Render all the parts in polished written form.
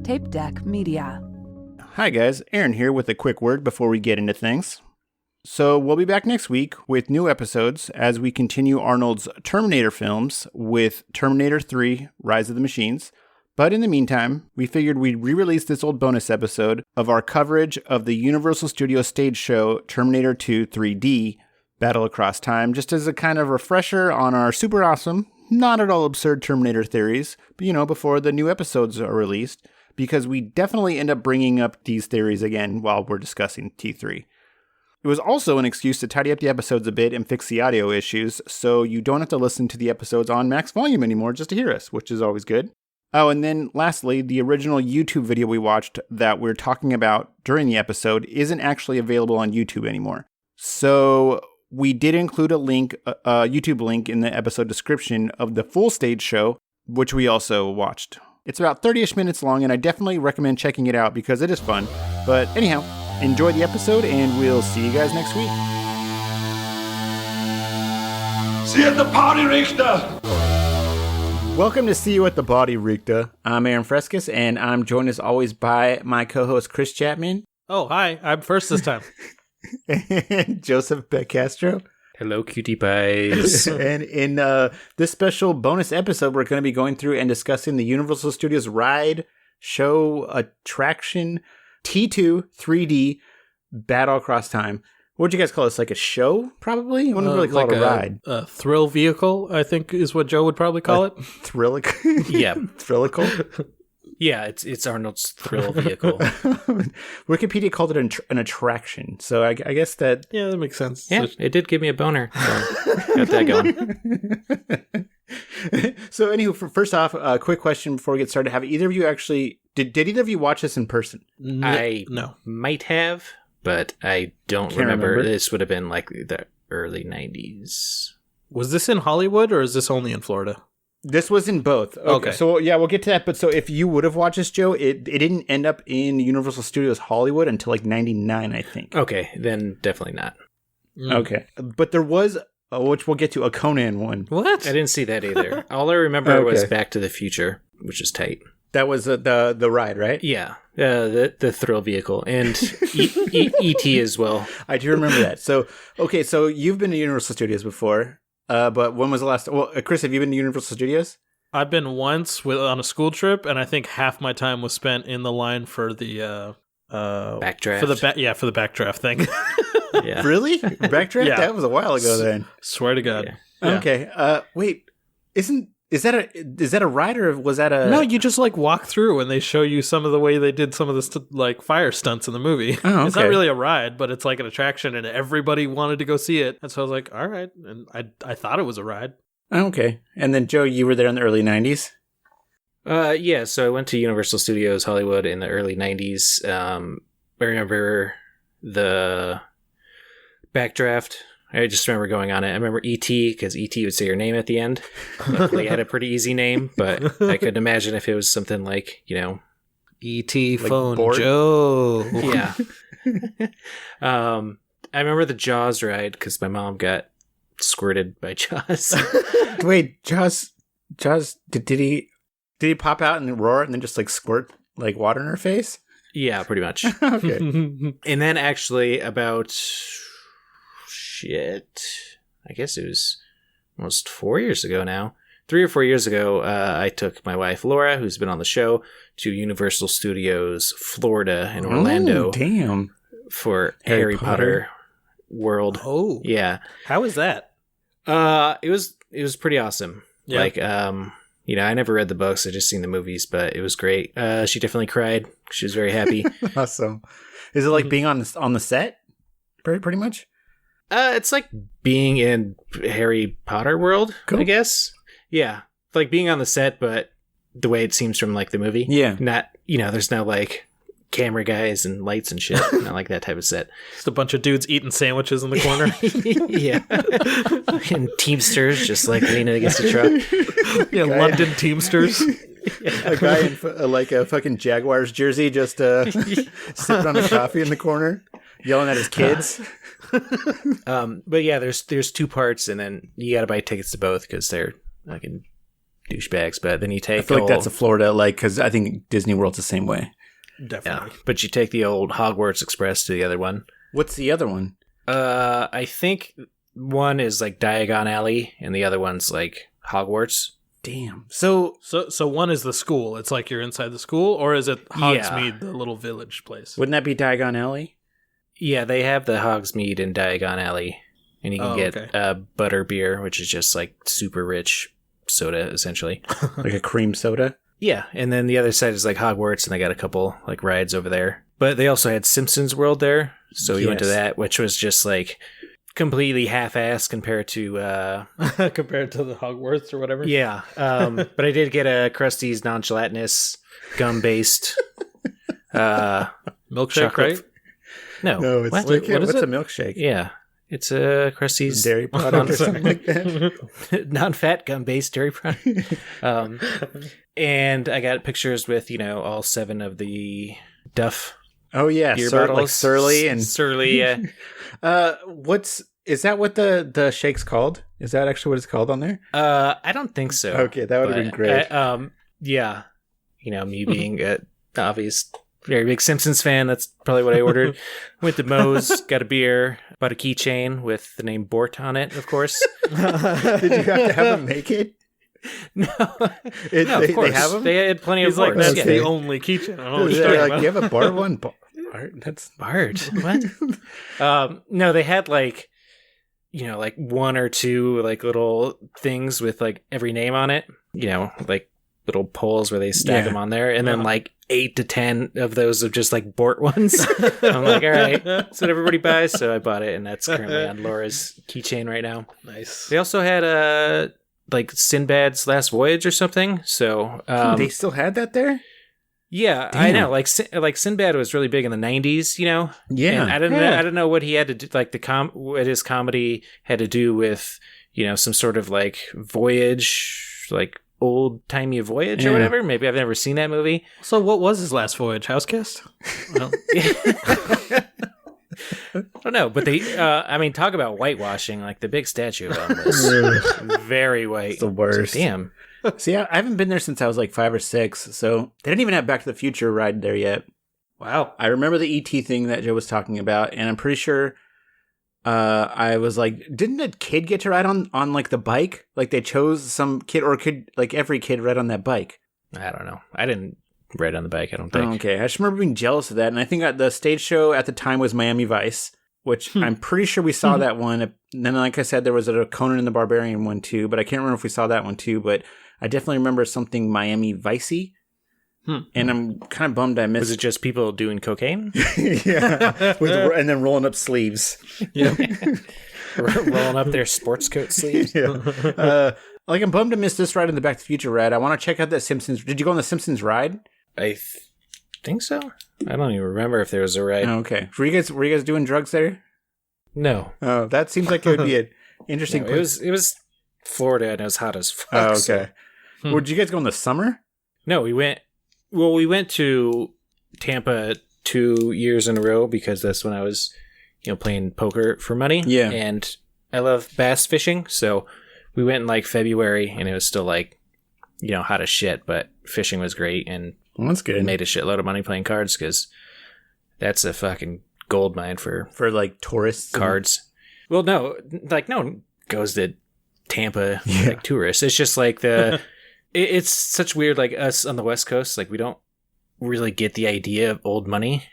Tape Deck Media. Hi guys, Aaron here with a quick word before we get into things. So we'll be back next week with new episodes as we continue Arnold's Terminator films with Terminator 3, Rise of the Machines. But in the meantime, we figured we'd re-release this old bonus episode of our coverage of the Universal Studios stage show Terminator 2-3D, Battle Across Time, just as a kind of refresher on our super awesome, not at all absurd Terminator theories, but before the new episodes are released, because we definitely end up bringing up these theories again while we're discussing T3. It was also an excuse to tidy up the episodes a bit and fix the audio issues, so you don't have to listen to the episodes on max volume anymore just to hear us, which is always good. Oh, and then lastly, the original YouTube video we watched that we're talking about during the episode isn't actually available on YouTube anymore. So we did include a YouTube link in the episode description of the full stage show, which we also watched. It's about 30-ish minutes long, and I definitely recommend checking it out because it is fun. But anyhow, enjoy the episode, and we'll see you guys next week. See you at the party, Richter! Welcome to See You at the Body, Richter. I'm Aaron Frescus, and I'm joined as always by my co-host Chris Chapman. Oh, hi. I'm first this time. And Joseph Castro. Hello, cutie pies. And in this special bonus episode, we're going to be going through and discussing the Universal Studios ride, show, attraction, T2-3D, Battle Across Time. What'd you guys call this? Like a show, probably? I wouldn't really call it a ride. A thrill vehicle, I think, is what Joe would probably call it. Thrillical? Yeah. Thrillical? Yeah, it's Arnold's thrill vehicle. Wikipedia called it an attraction, so I guess that... Yeah, that makes sense. Yeah, it did give me a boner, so got that going. So anywho, first off, a quick question before we get started. Have either of you actually... Did either of you watch this in person? I might have, but I don't remember. This would have been like the early 90s. Was this in Hollywood, or is this only in Florida? This was in both. Okay. So, yeah, we'll get to that. But so if you would have watched this, Joe, it didn't end up in Universal Studios Hollywood until like 99, I think. Okay, then definitely not. Okay. But there was, which we'll get to, a Conan one. What? I didn't see that either. All I remember was Back to the Future, which is tight. That was the ride, right? Yeah. The thrill vehicle. And E.T. as well. I do remember that. So, okay, so you've been to Universal Studios before. But when was the last... Well, Chris, have you been to Universal Studios? I've been once on a school trip, and I think half my time was spent in the line for the... backdraft? For the backdraft thing. Yeah. Really? Backdraft? Yeah. That was a while ago then. Swear to God. Yeah. Okay. Wait. Is that a ride, or was that a... No, you just walk through, and they show you some of the way they did some of the fire stunts in the movie. Oh, okay. It's not really a ride, but it's like an attraction, and everybody wanted to go see it. And so I was like, all right. And I thought it was a ride. Okay. And then, Joe, you were there in the early 90s? Yeah, so I went to Universal Studios Hollywood in the early 90s. I remember the backdraft. I just remember going on it. I remember E.T. because E.T. would say your name at the end. Luckily, it had a pretty easy name, but I could imagine if it was something like, E.T. Like phone board? Joe. Yeah. I remember the Jaws ride because my mom got squirted by Jaws. Wait, Jaws, did he pop out and roar and then just squirt water in her face? Yeah, pretty much. Okay. And then actually about... I guess it was almost 4 years ago now. 3 or 4 years ago, I took my wife, Laura, who's been on the show, to Universal Studios Florida in Orlando. Oh, damn. For Harry Potter World. Oh. Yeah. How was that? It was pretty awesome. Yeah. I never read the books. I just seen the movies, but it was great. She definitely cried. She was very happy. Awesome. Is it like being on the set? Pretty much? It's like being in Harry Potter world, cool. I guess. Yeah. Like being on the set, but the way it seems from the movie. Yeah. Not, there's no camera guys and lights and shit. Not like that type of set. Just a bunch of dudes eating sandwiches in the corner. Yeah. And Teamsters just leaning against a truck. Yeah, London Teamsters. A guy in a fucking Jaguars jersey just sipping on a coffee in the corner, yelling at his kids. But yeah, there's two parts, and then you got to buy tickets to both because they're douchebags. But then you take I feel like that's a Florida, like, because I think Disney World's the same way. Definitely. but you take the old Hogwarts Express to the other one. What's the other one? I think one is like Diagon Alley, and the other one's like Hogwarts. Damn. So one is the school. It's like you're inside the school, or is it Hogsmeade, the little village place? wouldn't that be Diagon Alley? Yeah, they have the Hogsmeade in Diagon Alley, and you can get butter beer, which is just like super rich soda, essentially. Like a cream soda? Yeah, and then the other side is like Hogwarts, and they got a couple like rides over there. But they also had Simpsons World there, so we went to that, which was just like completely half-assed compared to the Hogwarts or whatever. Yeah, but I did get a Krusty's Non-Gelatinous gum-based milkshake, chocolate. right? No, it's what? like, What is what's it? a milkshake? Yeah, it's a Krusty's Dairy product or something like that? non-fat gum-based dairy product. And I got pictures with all 7 of the Duff Oh yeah, beer bottles, like Surly and Surly. Yeah. Is that what the shake's called? Is that actually what it's called on there? I don't think so. Okay, that would have been great. Yeah, me being an obvious very big Simpsons fan, that's probably what I ordered. Went to Moe's, got a beer, bought a keychain with the name Bort on it, of course. Did you have to have them make it? No, They course. have them? They had plenty He's of like, Borts. that's Yeah. the only keychain. I don't know what you're They're talking like, about. you have a Bart one? Bart? That's Bart. What? No, they had like 1 or 2 like little things with like every name on it. Like little poles where they stack them on there, and then like 8 to 10 of those of just like Bort ones. I'm like, all right, that's what everybody buys. So I bought it, and that's currently on Laura's keychain right now. Nice. They also had like Sinbad's Last Voyage or something. So they still had that there? yeah, Damn. I know. Like Sinbad was really big in the 90s, Yeah. And I don't know what he had to do, like what his comedy had to do with, some sort of like voyage, like old timey voyage or whatever. Maybe I've never seen that movie. So what was his last voyage? Housecast? Well, I don't know, but they, talk about whitewashing. Like the big statue of him was very white. It's the worst. So, damn. See, I haven't been there since I was like 5 or 6, so they didn't even have Back to the Future ride there yet. wow. I remember the ET thing that Joe was talking about, and I'm pretty sure I was like, didn't a kid get to ride on like the bike? Like they chose some kid, or could like every kid ride on that bike? I don't know. I didn't ride on the bike, I don't think. Oh, okay, I just remember being jealous of that, and I think the stage show at the time was Miami Vice, which I'm pretty sure we saw that one. And then, like I said, there was a Conan and the Barbarian one too, but I can't remember if we saw that one too. But I definitely remember something Miami Vicey, and I'm kind of bummed I missed. Was it just people doing cocaine? Yeah, and then rolling up sleeves. Yeah. Rolling up their sports coat sleeves? Yeah. Like I'm bummed to miss this ride in the Back to the Future ride. I want to check out that Simpsons. Did you go on the Simpsons ride? I think so. I don't even remember if there was a ride. Oh, okay. Were you guys doing drugs there? No. Oh, that seems like it would be an interesting. No, it was Florida and it was hot as fuck. Oh, so- okay. Well, did you guys go in the summer? No, we went to Tampa 2 years in a row because that's when I was, playing poker for money. Yeah. And I love bass fishing. So we went in like February and it was still like, hot as shit, but fishing was great. And Well, that's good. made a shitload of money playing cards because that's a fucking gold mine for For like tourists. cards. Well, no, like no one goes to Tampa Yeah. like tourists. It's just like it's such weird. Like us on the West Coast, like we don't really get the idea of old money.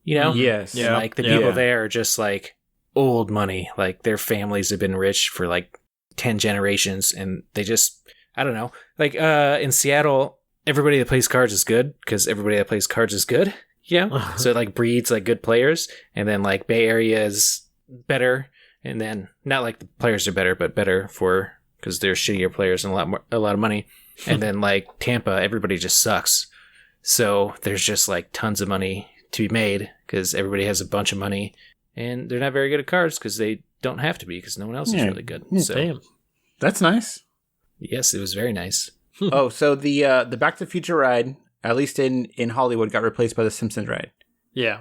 Yes. And, Yeah. like the Yeah. people there are just like old money. Like their families have been rich for like 10 generations, and they just I don't know. Like in Seattle, everybody that plays cards is good because everybody that plays cards is good. So it like breeds like good players, and then like Bay Area is better, and then not like the players are better, but better for because they're shittier players and a lot of money, and then like Tampa, everybody just sucks. So there's just like tons of money to be made because everybody has a bunch of money, and they're not very good at cards because they don't have to be because no one else is Yeah. really good. So Damn. That's nice. yes, it was very nice. Oh, so the Back to the Future ride, at least in Hollywood, got replaced by the Simpsons ride. Yeah.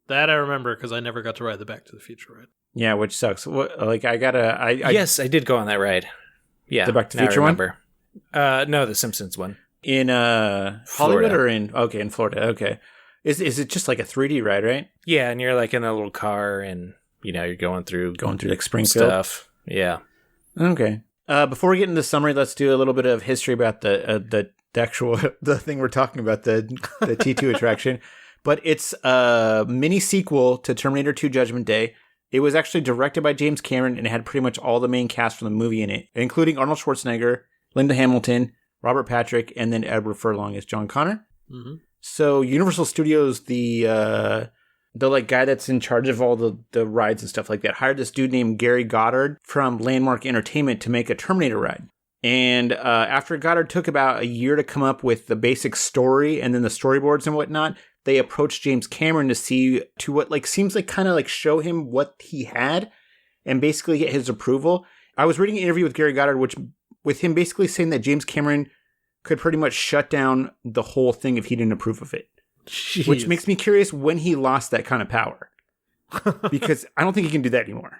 That I remember because I never got to ride the Back to the Future ride. Yeah, which sucks. What, like I Yes, I did go on that ride. Yeah, The Back to the now I Future one? remember. No, the Simpsons one. In Hollywood Florida. or in Florida? Okay. Is it just like a 3D ride, right? Yeah, and you're like in a little car, and you're going through like Springfield stuff. Yeah. Okay. Before we get into the summary, let's do a little bit of history about the actual the thing we're talking about, the T2 attraction. But it's a mini sequel to Terminator 2 Judgment Day. It was actually directed by James Cameron and it had pretty much all the main cast from the movie in it, including Arnold Schwarzenegger, Linda Hamilton, Robert Patrick, and then Edward Furlong as John Connor. Mm-hmm. So Universal Studios, the like guy that's in charge of all the rides and stuff like that, hired this dude named Gary Goddard from Landmark Entertainment to make a Terminator ride. And after Goddard took about a year to come up with the basic story and then the storyboards and whatnot, they approached James Cameron to what like seems like kind of like show him what he had and basically get his approval. I was reading an interview with Gary Goddard, with him basically saying that James Cameron could pretty much shut down the whole thing if he didn't approve of it. Jeez. Which makes me curious when he lost that kind of power. Because I don't think he can do that anymore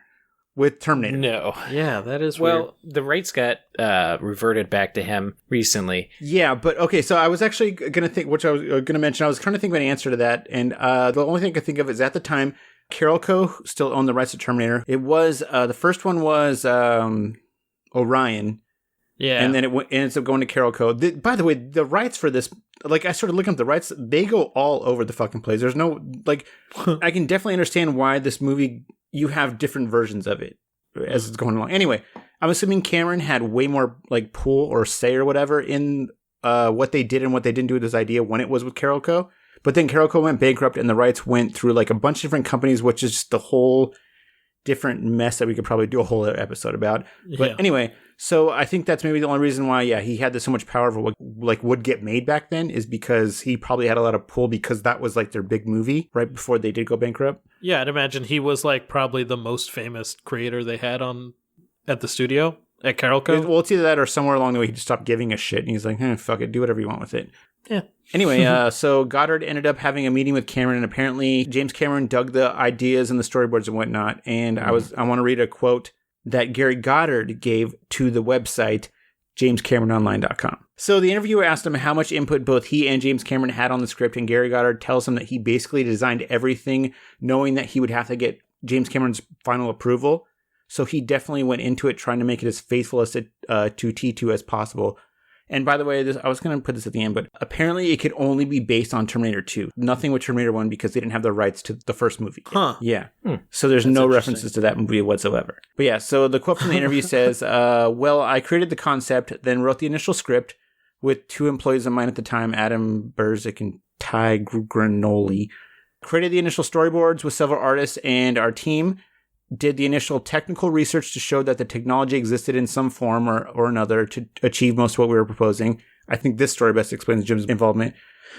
with Terminator. No. Yeah, that is weird. Well, the rights got reverted back to him recently. Yeah, but okay, so I was actually going to think, which I was going to mention, I was trying to think of an answer to that, and the only thing I could think of is at the time, Carol Co. still owned the rights to Terminator. It was, the first one was Orion. Yeah. And then it ends up going to Carol Co. By the way, the rights for this, like I started looking up the rights, they go all over the fucking place. There's no, like, I can definitely understand why this movie, you have different versions of it as it's going along. Anyway, I'm assuming Cameron had way more like pull or say or whatever in what they did and what they didn't do with this idea when it was with Carol Co. But then Carol Co. went bankrupt and the rights went through like a bunch of different companies, which is just the whole different mess that we could probably do a whole other episode about. But anyway, so I think that's maybe the only reason why, he had so much power over what like would get made back then is because he probably had a lot of pull because that was like their big movie right before they did go bankrupt. Yeah, I'd imagine he was like probably the most famous creator they had at the studio at Carol Co. Well, it's either that or somewhere along the way he just stopped giving a shit and he's like, fuck it, do whatever you want with it. Yeah. Anyway, so Goddard ended up having a meeting with Cameron, and apparently James Cameron dug the ideas and the storyboards and whatnot. And I want to read a quote that Gary Goddard gave to the website jamescamerononline.com. So the interviewer asked him how much input both he and James Cameron had on the script, and Gary Goddard tells him that he basically designed everything knowing that he would have to get James Cameron's final approval. So he definitely went into it trying to make it as faithful as to T2 as possible. And by the way, I was going to put this at the end, but apparently it could only be based on Terminator 2. Nothing with Terminator 1 because they didn't have the rights to the first movie. Huh. Yeah. So there's no references to that movie whatsoever. But yeah, so the quote from the interview says, well, I created the concept, then wrote the initial script with two employees of mine at the time, Adam Berzik and Ty Granoli. Created the initial storyboards with several artists, and our team did the initial technical research to show that the technology existed in some form or another to achieve most of what we were proposing. I think this story best explains Jim's involvement.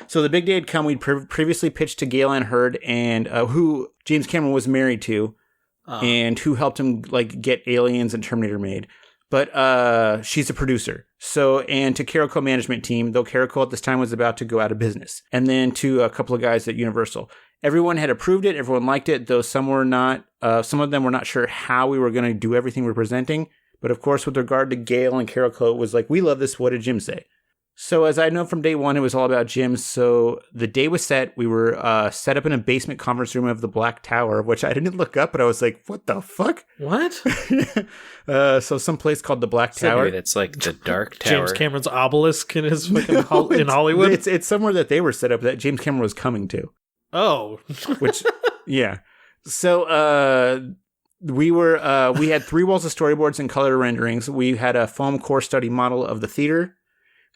So the big day had come. We'd previously pitched to Gail Ann Hurd, and who James Cameron was married to, and who helped him like get Aliens and Terminator made. But she's a producer. So, and to Carol Co. management team, though Carol Co. at this time was about to go out of business. And then to a couple of guys at Universal. Everyone had approved it. Everyone liked it, though some were not. Some of them were not sure how we were going to do everything we're presenting. But of course, with regard to Gail and Carol Co., it was like, we love this. What did Jim say? So as I know from day one, it was all about Jim. So the day was set. We were set up in a basement conference room of the Black Tower, which I didn't look up, but I was like, what the fuck? What? So some place called the Black Tower. Maybe that's like the Dark Tower. James Cameron's obelisk in his fucking in Hollywood. It's somewhere that they were set up that James Cameron was coming to. Oh. Which, yeah. So we had 3 walls of storyboards and color renderings. We had a foam core study model of the theater.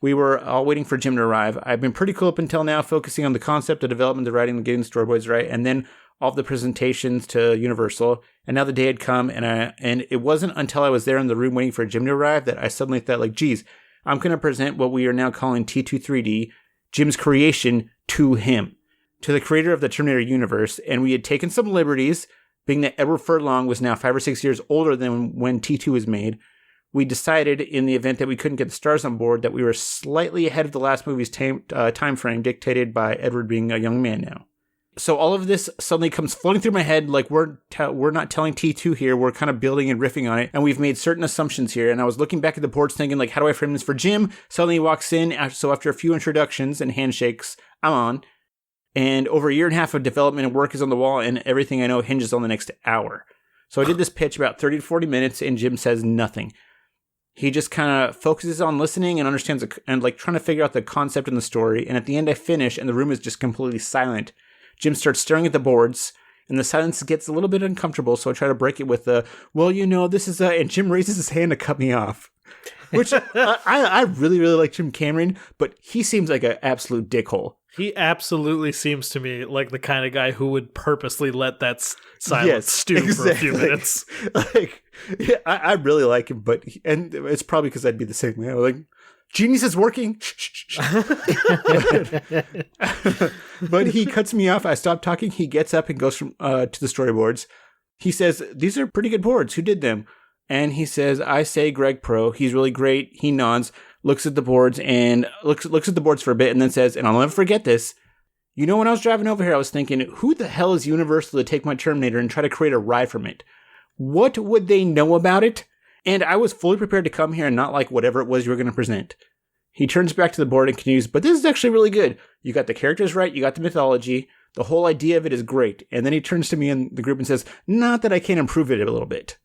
We were all waiting for Jim to arrive. I've been pretty cool up until now, focusing on the concept, the development, the writing, the getting the storyboards right, and then all of the presentations to Universal. And now the day had come, and it wasn't until I was there in the room waiting for Jim to arrive that I suddenly thought, like, geez, I'm going to present what we are now calling T2-3D, Jim's creation, to him, to the creator of the Terminator universe. And we had taken some liberties, being that Edward Furlong was now 5 or 6 years older than when T2 was made. We decided, in the event that we couldn't get the stars on board, that we were slightly ahead of the last movie's time frame, dictated by Edward being a young man now. So all of this suddenly comes floating through my head, like we're not telling T2 here. We're kind of building and riffing on it, and we've made certain assumptions here. And I was looking back at the boards thinking, like, how do I frame this for Jim? Suddenly he walks in, so after a few introductions and handshakes, I'm on. And over a year and a half of development and work is on the wall, and everything I know hinges on the next hour. So I did this pitch about 30 to 40 minutes, and Jim says nothing. He just kind of focuses on listening and understands and like trying to figure out the concept and the story. And at the end I finish, and the room is just completely silent. Jim starts staring at the boards, and the silence gets a little bit uncomfortable, so I try to break it with well, this is and Jim raises his hand to cut me off. Which I really, really like Jim Cameron, but he seems like an absolute dickhole. He absolutely seems to me like the kind of guy who would purposely let that silence stew for a few minutes. Like, yeah, I really like him, and it's probably because I'd be the same way. I'm like, genius is working. But he cuts me off. I stop talking. He gets up and goes to the storyboards. He says, "These are pretty good boards. Who did them?" And he says, "I say Greg Pro. He's really great." He nods, looks at the boards and looks at the boards for a bit, and then says, and I'll never forget this, when I was driving over here, I was thinking, who the hell is Universal to take my Terminator and try to create a ride from it? What would they know about it? And I was fully prepared to come here and not like whatever it was you were going to present. He turns back to the board and continues, but this is actually really good. You got the characters right. You got the mythology. The whole idea of it is great. And then he turns to me in the group and says, not that I can't improve it a little bit.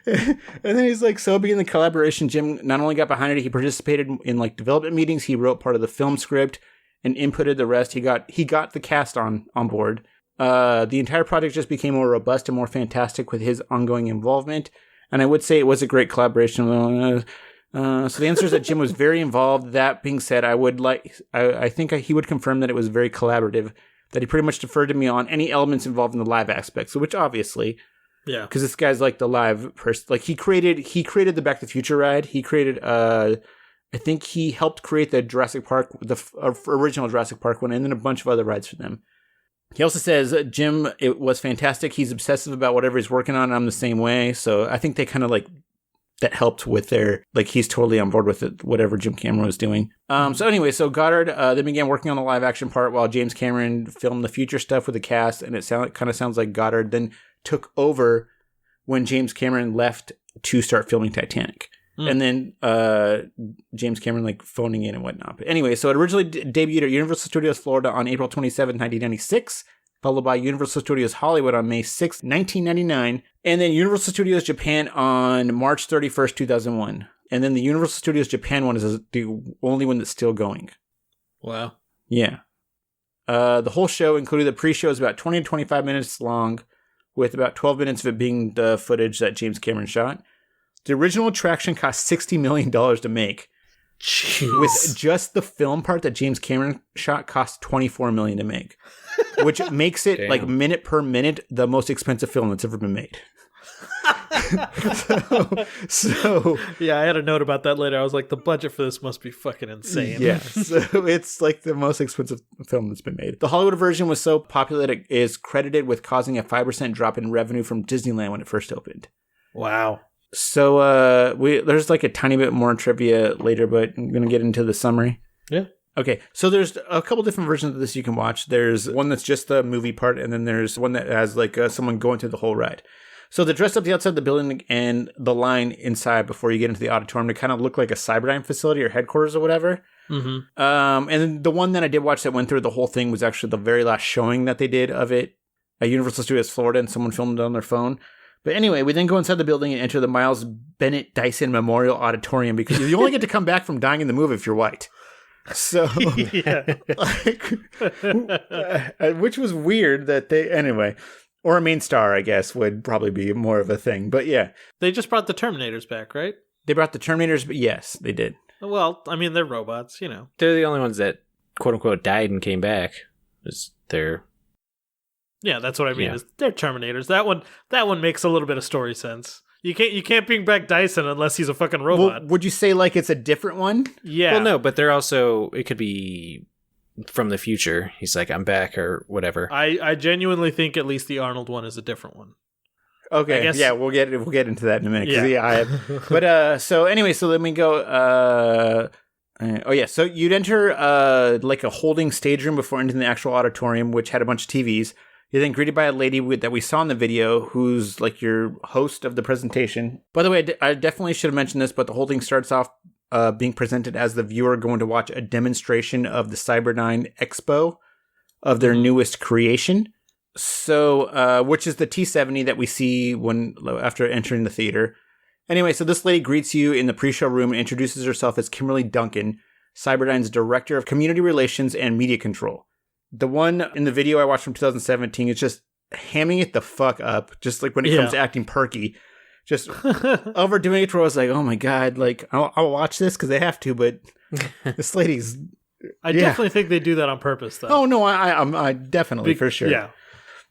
And then he's like, so being the collaboration, Jim not only got behind it, he participated in like development meetings. He wrote part of the film script and inputted the rest. He got the cast on board. The entire project just became more robust and more fantastic with his ongoing involvement. And I would say it was a great collaboration. So the answer is that Jim was very involved. That being said, I think he would confirm that it was very collaborative, that he pretty much deferred to me on any elements involved in the live aspects, which obviously, yeah, because this guy's like the live person. Like he created the Back to the Future ride. He created, I think he helped create the Jurassic Park, the original Jurassic Park one, and then a bunch of other rides for them. He also says, Jim, it was fantastic. He's obsessive about whatever he's working on. I'm the same way. So I think they kind of like, that helped with their, like, he's totally on board with it, whatever Jim Cameron was doing. So anyway, so Goddard, they began working on the live action part while James Cameron filmed the future stuff with the cast. And it kind of sounds like Goddard then took over when James Cameron left to start filming Titanic. And then James Cameron like phoning in and whatnot. But anyway, so it originally debuted at Universal Studios Florida on April 27, 1996, followed by Universal Studios Hollywood on May 6, 1999, and then Universal Studios Japan on March 31st, 2001. And then the Universal Studios Japan one is the only one that's still going. Wow. Yeah. The whole show, including the pre-show, is about 20 to 25 minutes long, with about 12 minutes of it being the footage that James Cameron shot. The original attraction cost $60 million to make. Jeez. With just the film part that James Cameron shot cost $24 million to make, which makes it like minute per minute the most expensive film that's ever been made. so yeah, I had a note about that later. I was like, the budget for this must be fucking insane. Yeah, so it's like the most expensive film that's been made. The Hollywood version was so popular that it is credited with causing a 5% drop in revenue from Disneyland when it first opened. Wow. So there's like a tiny bit more trivia later, but I'm going to get into the summary. Yeah. Okay, so there's a couple different versions of this you can watch. There's one that's just the movie part, and then there's one that has like someone going through the whole ride. So they dressed up the outside of the building and the line inside before you get into the auditorium to kind of look like a Cyberdyne facility or headquarters or whatever. Mm-hmm. And then the one that I did watch that went through the whole thing was actually the very last showing that they did of it at Universal Studios Florida, and someone filmed it on their phone. But anyway, we then go inside the building and enter the Miles Bennett Dyson Memorial Auditorium, because you only get to come back from dying in the movie if you're white. So, which was weird that anyway, or a main star, I guess, would probably be more of a thing. But yeah. They just brought the Terminators back, right? They brought the Terminators, but yes, they did. Well, I mean, they're robots, you know. They're the only ones that, quote unquote, died and came back. Yeah, that's what I mean. Yeah. Is they're Terminators. That one makes a little bit of story sense. You can't bring back Dyson unless he's a fucking robot. Well, would you say like it's a different one? Yeah. Well, no, but they're also, it could be from the future. He's like, I'm back or whatever. I genuinely think at least the Arnold one is a different one. Okay. Yeah, we'll get into that in a minute. Yeah. But so anyway, so then we go. Oh yeah, so you'd enter like a holding stage room before entering the actual auditorium, which had a bunch of TVs. You're then greeted by a lady that we saw in the video, who's like your host of the presentation. By the way, I definitely should have mentioned this, but the whole thing starts off being presented as the viewer going to watch a demonstration of the Cyberdyne Expo of their newest creation. So, which is the T70 that we see after entering the theater. Anyway, so this lady greets you in the pre-show room and introduces herself as Kimberly Duncan, Cyberdyne's Director of Community Relations and Media Control. The one in the video I watched from 2017 is just hamming it the fuck up, just like when it comes to acting perky. Just overdoing it to where I was like, oh my God, like, I'll watch this because they have to, but this lady's... I definitely think they do that on purpose, though. Oh, no, I definitely, for sure. Yeah.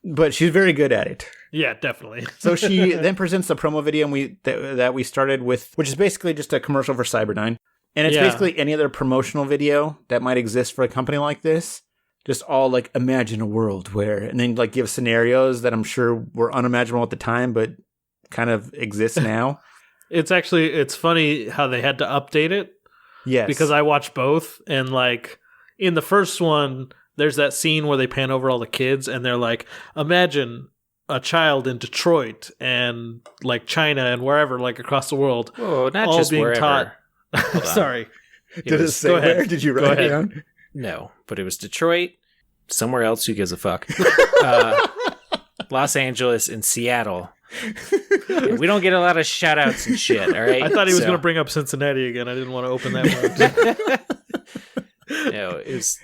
But she's very good at it. Yeah, definitely. So she then presents the promo video that we started with, which is basically just a commercial for Cyberdyne. And it's basically any other promotional video that might exist for a company like this. Just all like, imagine a world where, and then like give scenarios that I'm sure were unimaginable at the time, but kind of exist now. It's funny how they had to update it. Yes. Because I watched both, and like in the first one, there's that scene where they pan over all the kids and they're like, imagine a child in Detroit and like China and wherever, like across the world. Oh, not all just being wherever. taught. Sorry. Did it say where? Did you write it down? No, but it was Detroit, somewhere else, who gives a fuck? Los Angeles and Seattle. And we don't get a lot of shout outs and shit, all right? I thought he was going to bring up Cincinnati again. I didn't want to open that one. No, it was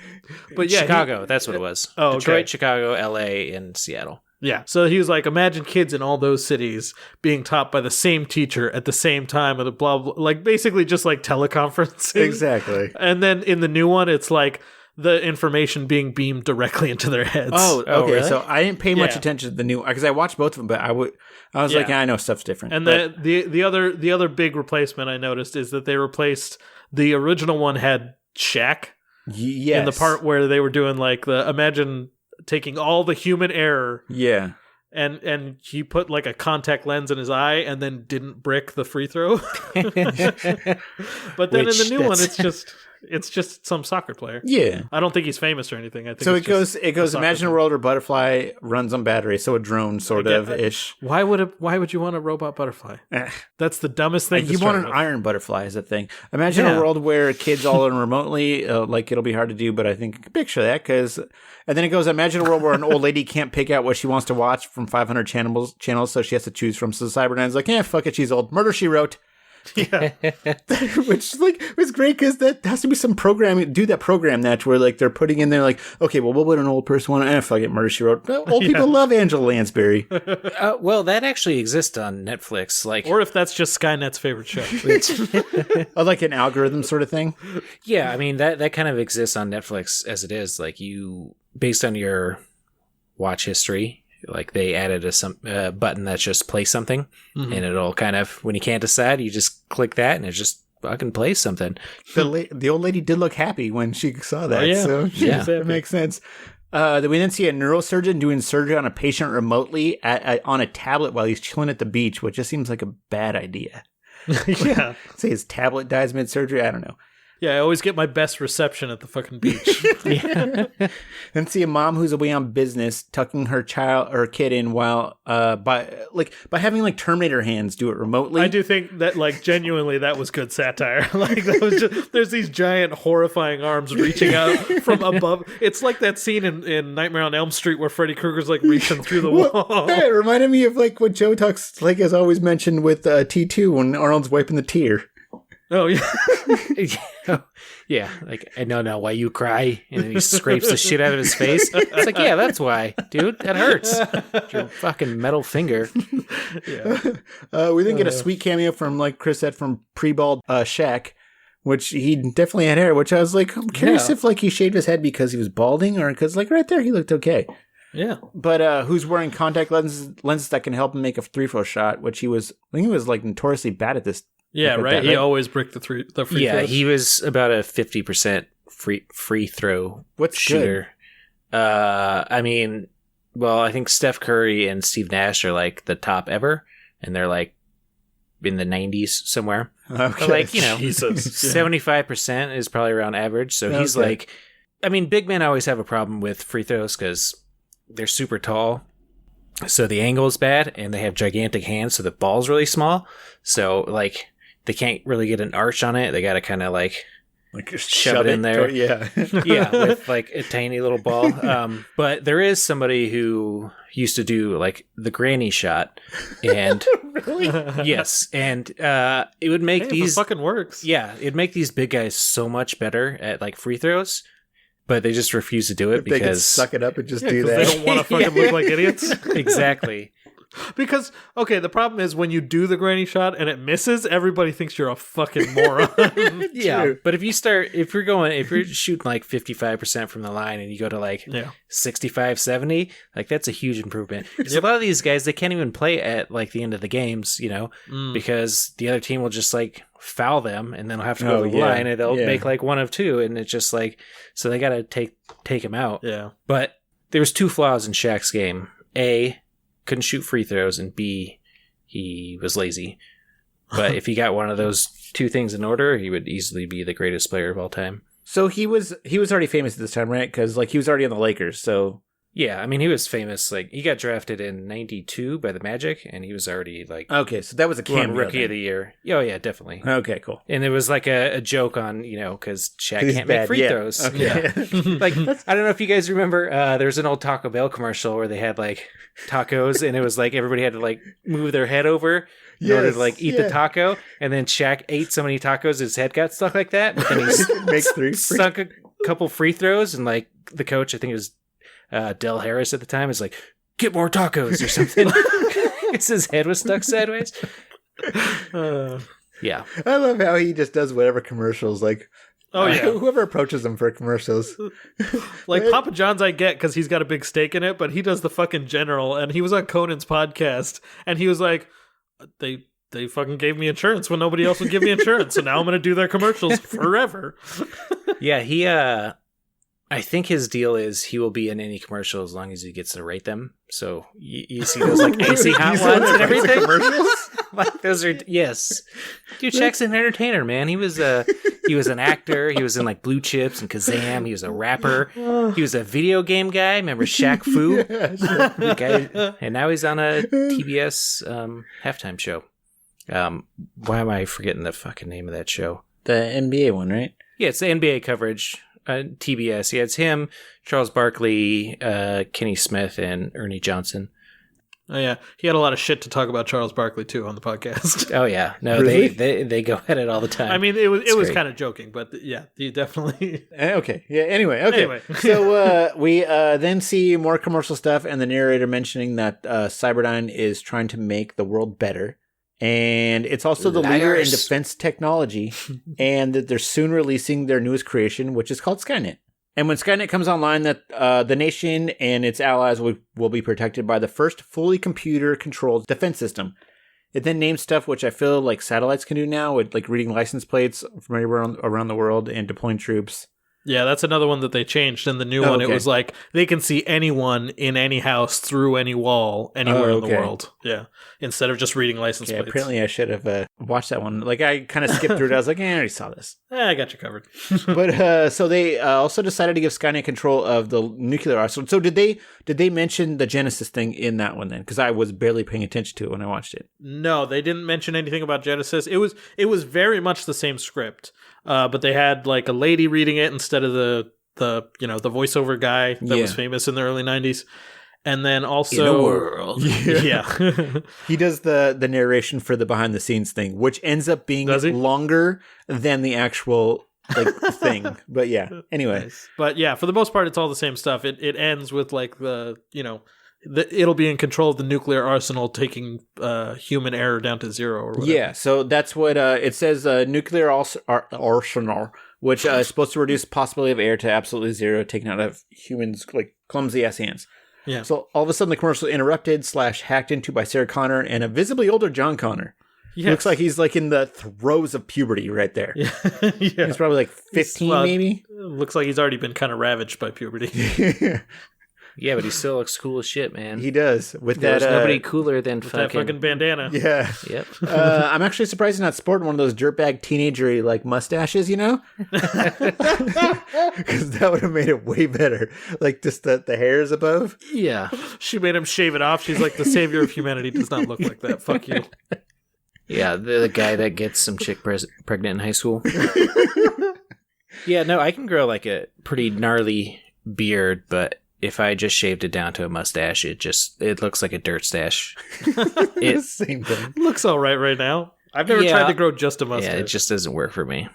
but yeah, Chicago. That's what it was. Oh, okay. Detroit, Chicago, LA, and Seattle. Yeah. So he was like, imagine kids in all those cities being taught by the same teacher at the same time with a blah, blah, like basically just like teleconferencing. Exactly. And then in the new one, it's like the information being beamed directly into their heads. Oh, okay. Really? So I didn't pay much attention to the new, because I watched both of them, but I was like, I know stuff's different. And but... the other big replacement I noticed is that they replaced the original one had Shaq. Yes. In the part where they were doing like imagine taking all the human error. Yeah. And he put like a contact lens in his eye and then didn't brick the free throw. But then in the new one, it's just some soccer player. Yeah. I don't think he's famous or anything. I think so it goes imagine a world where Butterfly runs on battery, so a drone sort of ish. Why would you want a robot butterfly? That's the dumbest thing. You want an iron butterfly is a thing. Imagine a world where kids all learn remotely, like it'll be hard to do, but I think I can picture that and then it goes, imagine a world where an old lady can't pick out what she wants to watch from 500 channels, so she has to choose from. So Cyberdyne's like, fuck it, she's old. Murder, She Wrote. Yeah. Which like was great because that has to be some programming. Do that program that where like they're putting in there like, okay, well, what would an old person want? Fuck it, Murder, She Wrote. Old people love Angela Lansbury. Well, that actually exists on Netflix. Like, or if that's just Skynet's favorite show. Like an algorithm sort of thing. Yeah, I mean that kind of exists on Netflix as it is. Like you, based on your watch history. Like they added a button that's just play something, and it'll kind of, when you can't decide, you just click that and it just fucking plays something. The old lady did look happy when she saw that. Oh, yeah. So it makes sense. We then see a neurosurgeon doing surgery on a patient remotely on a tablet while he's chilling at the beach, which just seems like a bad idea. Yeah. Say his tablet dies mid-surgery. I don't know. Yeah, I always get my best reception at the fucking beach. Then see a mom who's away on business tucking her child or kid in while by having like Terminator hands do it remotely. I do think that like genuinely that was good satire. Like that was just, there's these giant horrifying arms reaching out from above. It's like that scene in Nightmare on Elm Street where Freddy Krueger's like reaching through the wall. It reminded me of like what Joe talks like has always mentioned with T2 when Arnold's wiping the tear. Oh, yeah. Yeah, like, I don't know why you cry. And then he scrapes the shit out of his face. It's like, yeah, that's why, dude. That hurts. Your fucking metal finger. Yeah. We then get a sweet cameo from, like Chris said, from pre-bald Shaq, which he definitely had hair, which I was like, I'm curious if, like, he shaved his head because he was balding or because, like, right there he looked okay. Yeah. But who's wearing contact lenses that can help him make a free-throw shot, which I think he was, like, notoriously bad at this. Yeah, right. That, he always bricked the free throws. Yeah, he was about a 50% free throw shooter. Good? I mean, well, I think Steph Curry and Steve Nash are like the top ever, and they're like in the 90s somewhere. Okay. But like, you know, Jesus. 75% is probably around average. So he's Okay. like, I mean, big men always have a problem with free throws because they're super tall. So the angle is bad, and they have gigantic hands, so the ball's really small. So like they can't really get an arch on it. They got to kind of like shove it in there. Yeah. Yeah, with like a tiny little ball. But there is somebody who used to do like the granny shot, and Really? yes, and it would make Hey, these if it fucking works. yeah, it'd make these big guys so much better at like free throws, but they just refuse to do it They could because suck it up and just Yeah, do 'cause that. they don't want to fucking look like idiots. exactly. Because, okay, the problem is when you do the granny shot and it misses, everybody thinks you're a fucking moron. Yeah, True. but if you're shooting like 55% from the line and you go to like Yeah. 65, 70, like that's a huge improvement. Because a lot of these guys, they can't even play at like the end of the games, you know, because the other team will just like foul them and then they'll have to go to the line and they'll make like one of two, and it's just like, so they got to take him out. Yeah. But there was two flaws in Shaq's game. A, couldn't shoot free throws, and B, he was lazy. But if he got one of those two things in order, he would easily be the greatest player of all time. So he was already famous at this time, right? Because like he was already on the Lakers. So Yeah, I mean, he was famous. Like, he got drafted in 92 by the Magic, and he was already like okay, so that was a won cameo. rookie of the year. Oh yeah, definitely. Okay, cool. And it was like a joke on, you know, because Shaq He's can't bad, make free yeah. throws. Okay. Yeah. Like, I don't know if you guys remember, there's an old Taco Bell commercial where they had like tacos, and it was like everybody had to like move their head over in order to like eat the taco, and then Shaq ate so many tacos his head got stuck like that, but then he Makes three. sunk a couple free throws, and like the coach, I think it was Del Harris at the time, is like, get more tacos or something. Because his head was stuck sideways. Yeah. I love how he just does whatever commercials. Like, Oh, yeah. whoever approaches him for commercials. Like Papa John's, I get because he's got a big stake in it, but he does the fucking general, and he was on Conan's podcast, and he was like, they fucking gave me insurance when nobody else would give me insurance, so now I'm going to do their commercials forever. Yeah, he, I think his deal is he will be in any commercial as long as he gets to rate them. So you see those like icy hot ones and everything. Like those are, yes. Dude, Shaq's an entertainer, man. He was an actor. He was in like Blue Chips and Kazam. He was a rapper. He was a video game guy. Remember Shaq Fu? Yeah, sure. The guy, and now he's on a TBS halftime show. Why am I forgetting the fucking name of that show? The NBA one, right? Yeah, it's the NBA coverage. TBS. Yeah, it's him, Charles Barkley, Kenny Smith, and Ernie Johnson. Oh, yeah. He had a lot of shit to talk about Charles Barkley, too, on the podcast. Oh yeah, no, Really? they go at it all the time. I mean, it was great. kind of joking, but yeah, he definitely... Okay. Yeah. Anyway. Okay. Anyway. So we then see more commercial stuff, and the narrator mentioning that Cyberdyne is trying to make the world better, and it's also the leader in Liars. defense technology, and that they're soon releasing their newest creation, which is called Skynet. And when Skynet comes online, that the nation and its allies will be protected by the first fully computer-controlled defense system. It then names stuff which I feel like satellites can do now, with like reading license plates from anywhere around the world and deploying troops. Yeah, that's another one that they changed. In the new one, it was like they can see anyone in any house through any wall anywhere in the world. Yeah, instead of just reading license plates. Apparently I should have watched that one. Like I kind of skipped through it. I was like, I already saw this. I got you covered. But so they also decided to give Skynet control of the nuclear arsenal. So did they mention the Genesis thing in that one then? Because I was barely paying attention to it when I watched it. No, they didn't mention anything about Genesis. It was very much the same script, but they had like a lady reading it instead of the voiceover guy that was famous in the early 90s. And then also in a world. Yeah. He does the narration for the behind the scenes thing, which ends up being longer than the actual like thing. But yeah. Anyway. Nice. But yeah, for the most part it's all the same stuff. It ends with like it'll be in control of the nuclear arsenal, taking human error down to zero or whatever. Yeah, so that's what it says, nuclear arsenal, which is supposed to reduce possibility of error to absolutely zero, taken out of humans' like clumsy ass hands. Yeah. So all of a sudden the commercial interrupted / hacked into by Sarah Connor and a visibly older John Connor. Yes. Looks like he's like in the throes of puberty right there. Yeah. He's probably like 15 maybe. Looks like he's already been kind of ravaged by puberty. Yeah, but he still looks cool as shit, man. He does. With There's that, nobody cooler than With that fucking bandana. Yeah. Yep. I'm actually surprised he's not sporting one of those dirtbag teenagery like mustaches, you know? Because that would have made it way better. Like just the hairs above. Yeah. She made him shave it off. She's like, the savior of humanity does not look like that. Fuck you. Yeah, the guy that gets some chick pregnant in high school. Yeah, no, I can grow like a pretty gnarly beard, but if I just shaved it down to a mustache, it looks like a dirt stash. Same thing. Looks all right now. I've never tried to grow just a mustache. Yeah, it just doesn't work for me.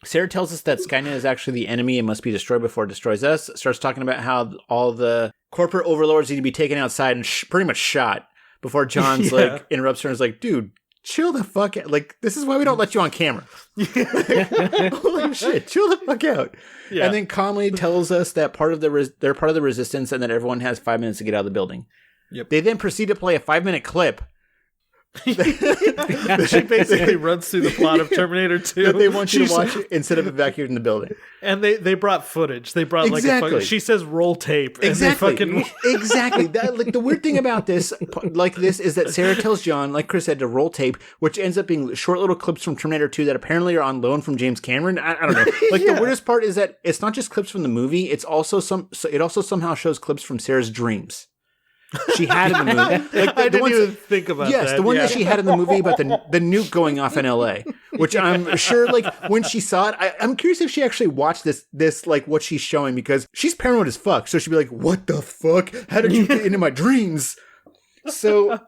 Sarah tells us that Skynet is actually the enemy and must be destroyed before it destroys us. Starts talking about how all the corporate overlords need to be taken outside and pretty much shot before John's like interrupts her and is like, dude, chill the fuck out. Like, this is why we don't let you on camera. Holy shit, chill the fuck out. Yeah. And then calmly tells us that they're part of the resistance and that everyone has 5 minutes to get out of the building. Yep. They then proceed to play a 5-minute clip. She basically runs through the plot of Terminator 2. That they want you to watch it instead of evacuating the building. And they brought footage. They brought she says roll tape. Exactly. And exactly. That, like, the weird thing about this is that Sarah tells John, like Chris said, to roll tape, which ends up being short little clips from Terminator 2 that apparently are on loan from James Cameron. I don't know. Like the weirdest part is that it's not just clips from the movie. It's also it also somehow shows clips from Sarah's dreams. She had in the movie. Like I didn't even think about that. Yes, the one that she had in the movie about the nuke going off in L.A., which I'm sure, like, when she saw it, I'm curious if she actually watched this, like, what she's showing, because she's paranoid as fuck, so she'd be like, what the fuck? How did you get into my dreams? So,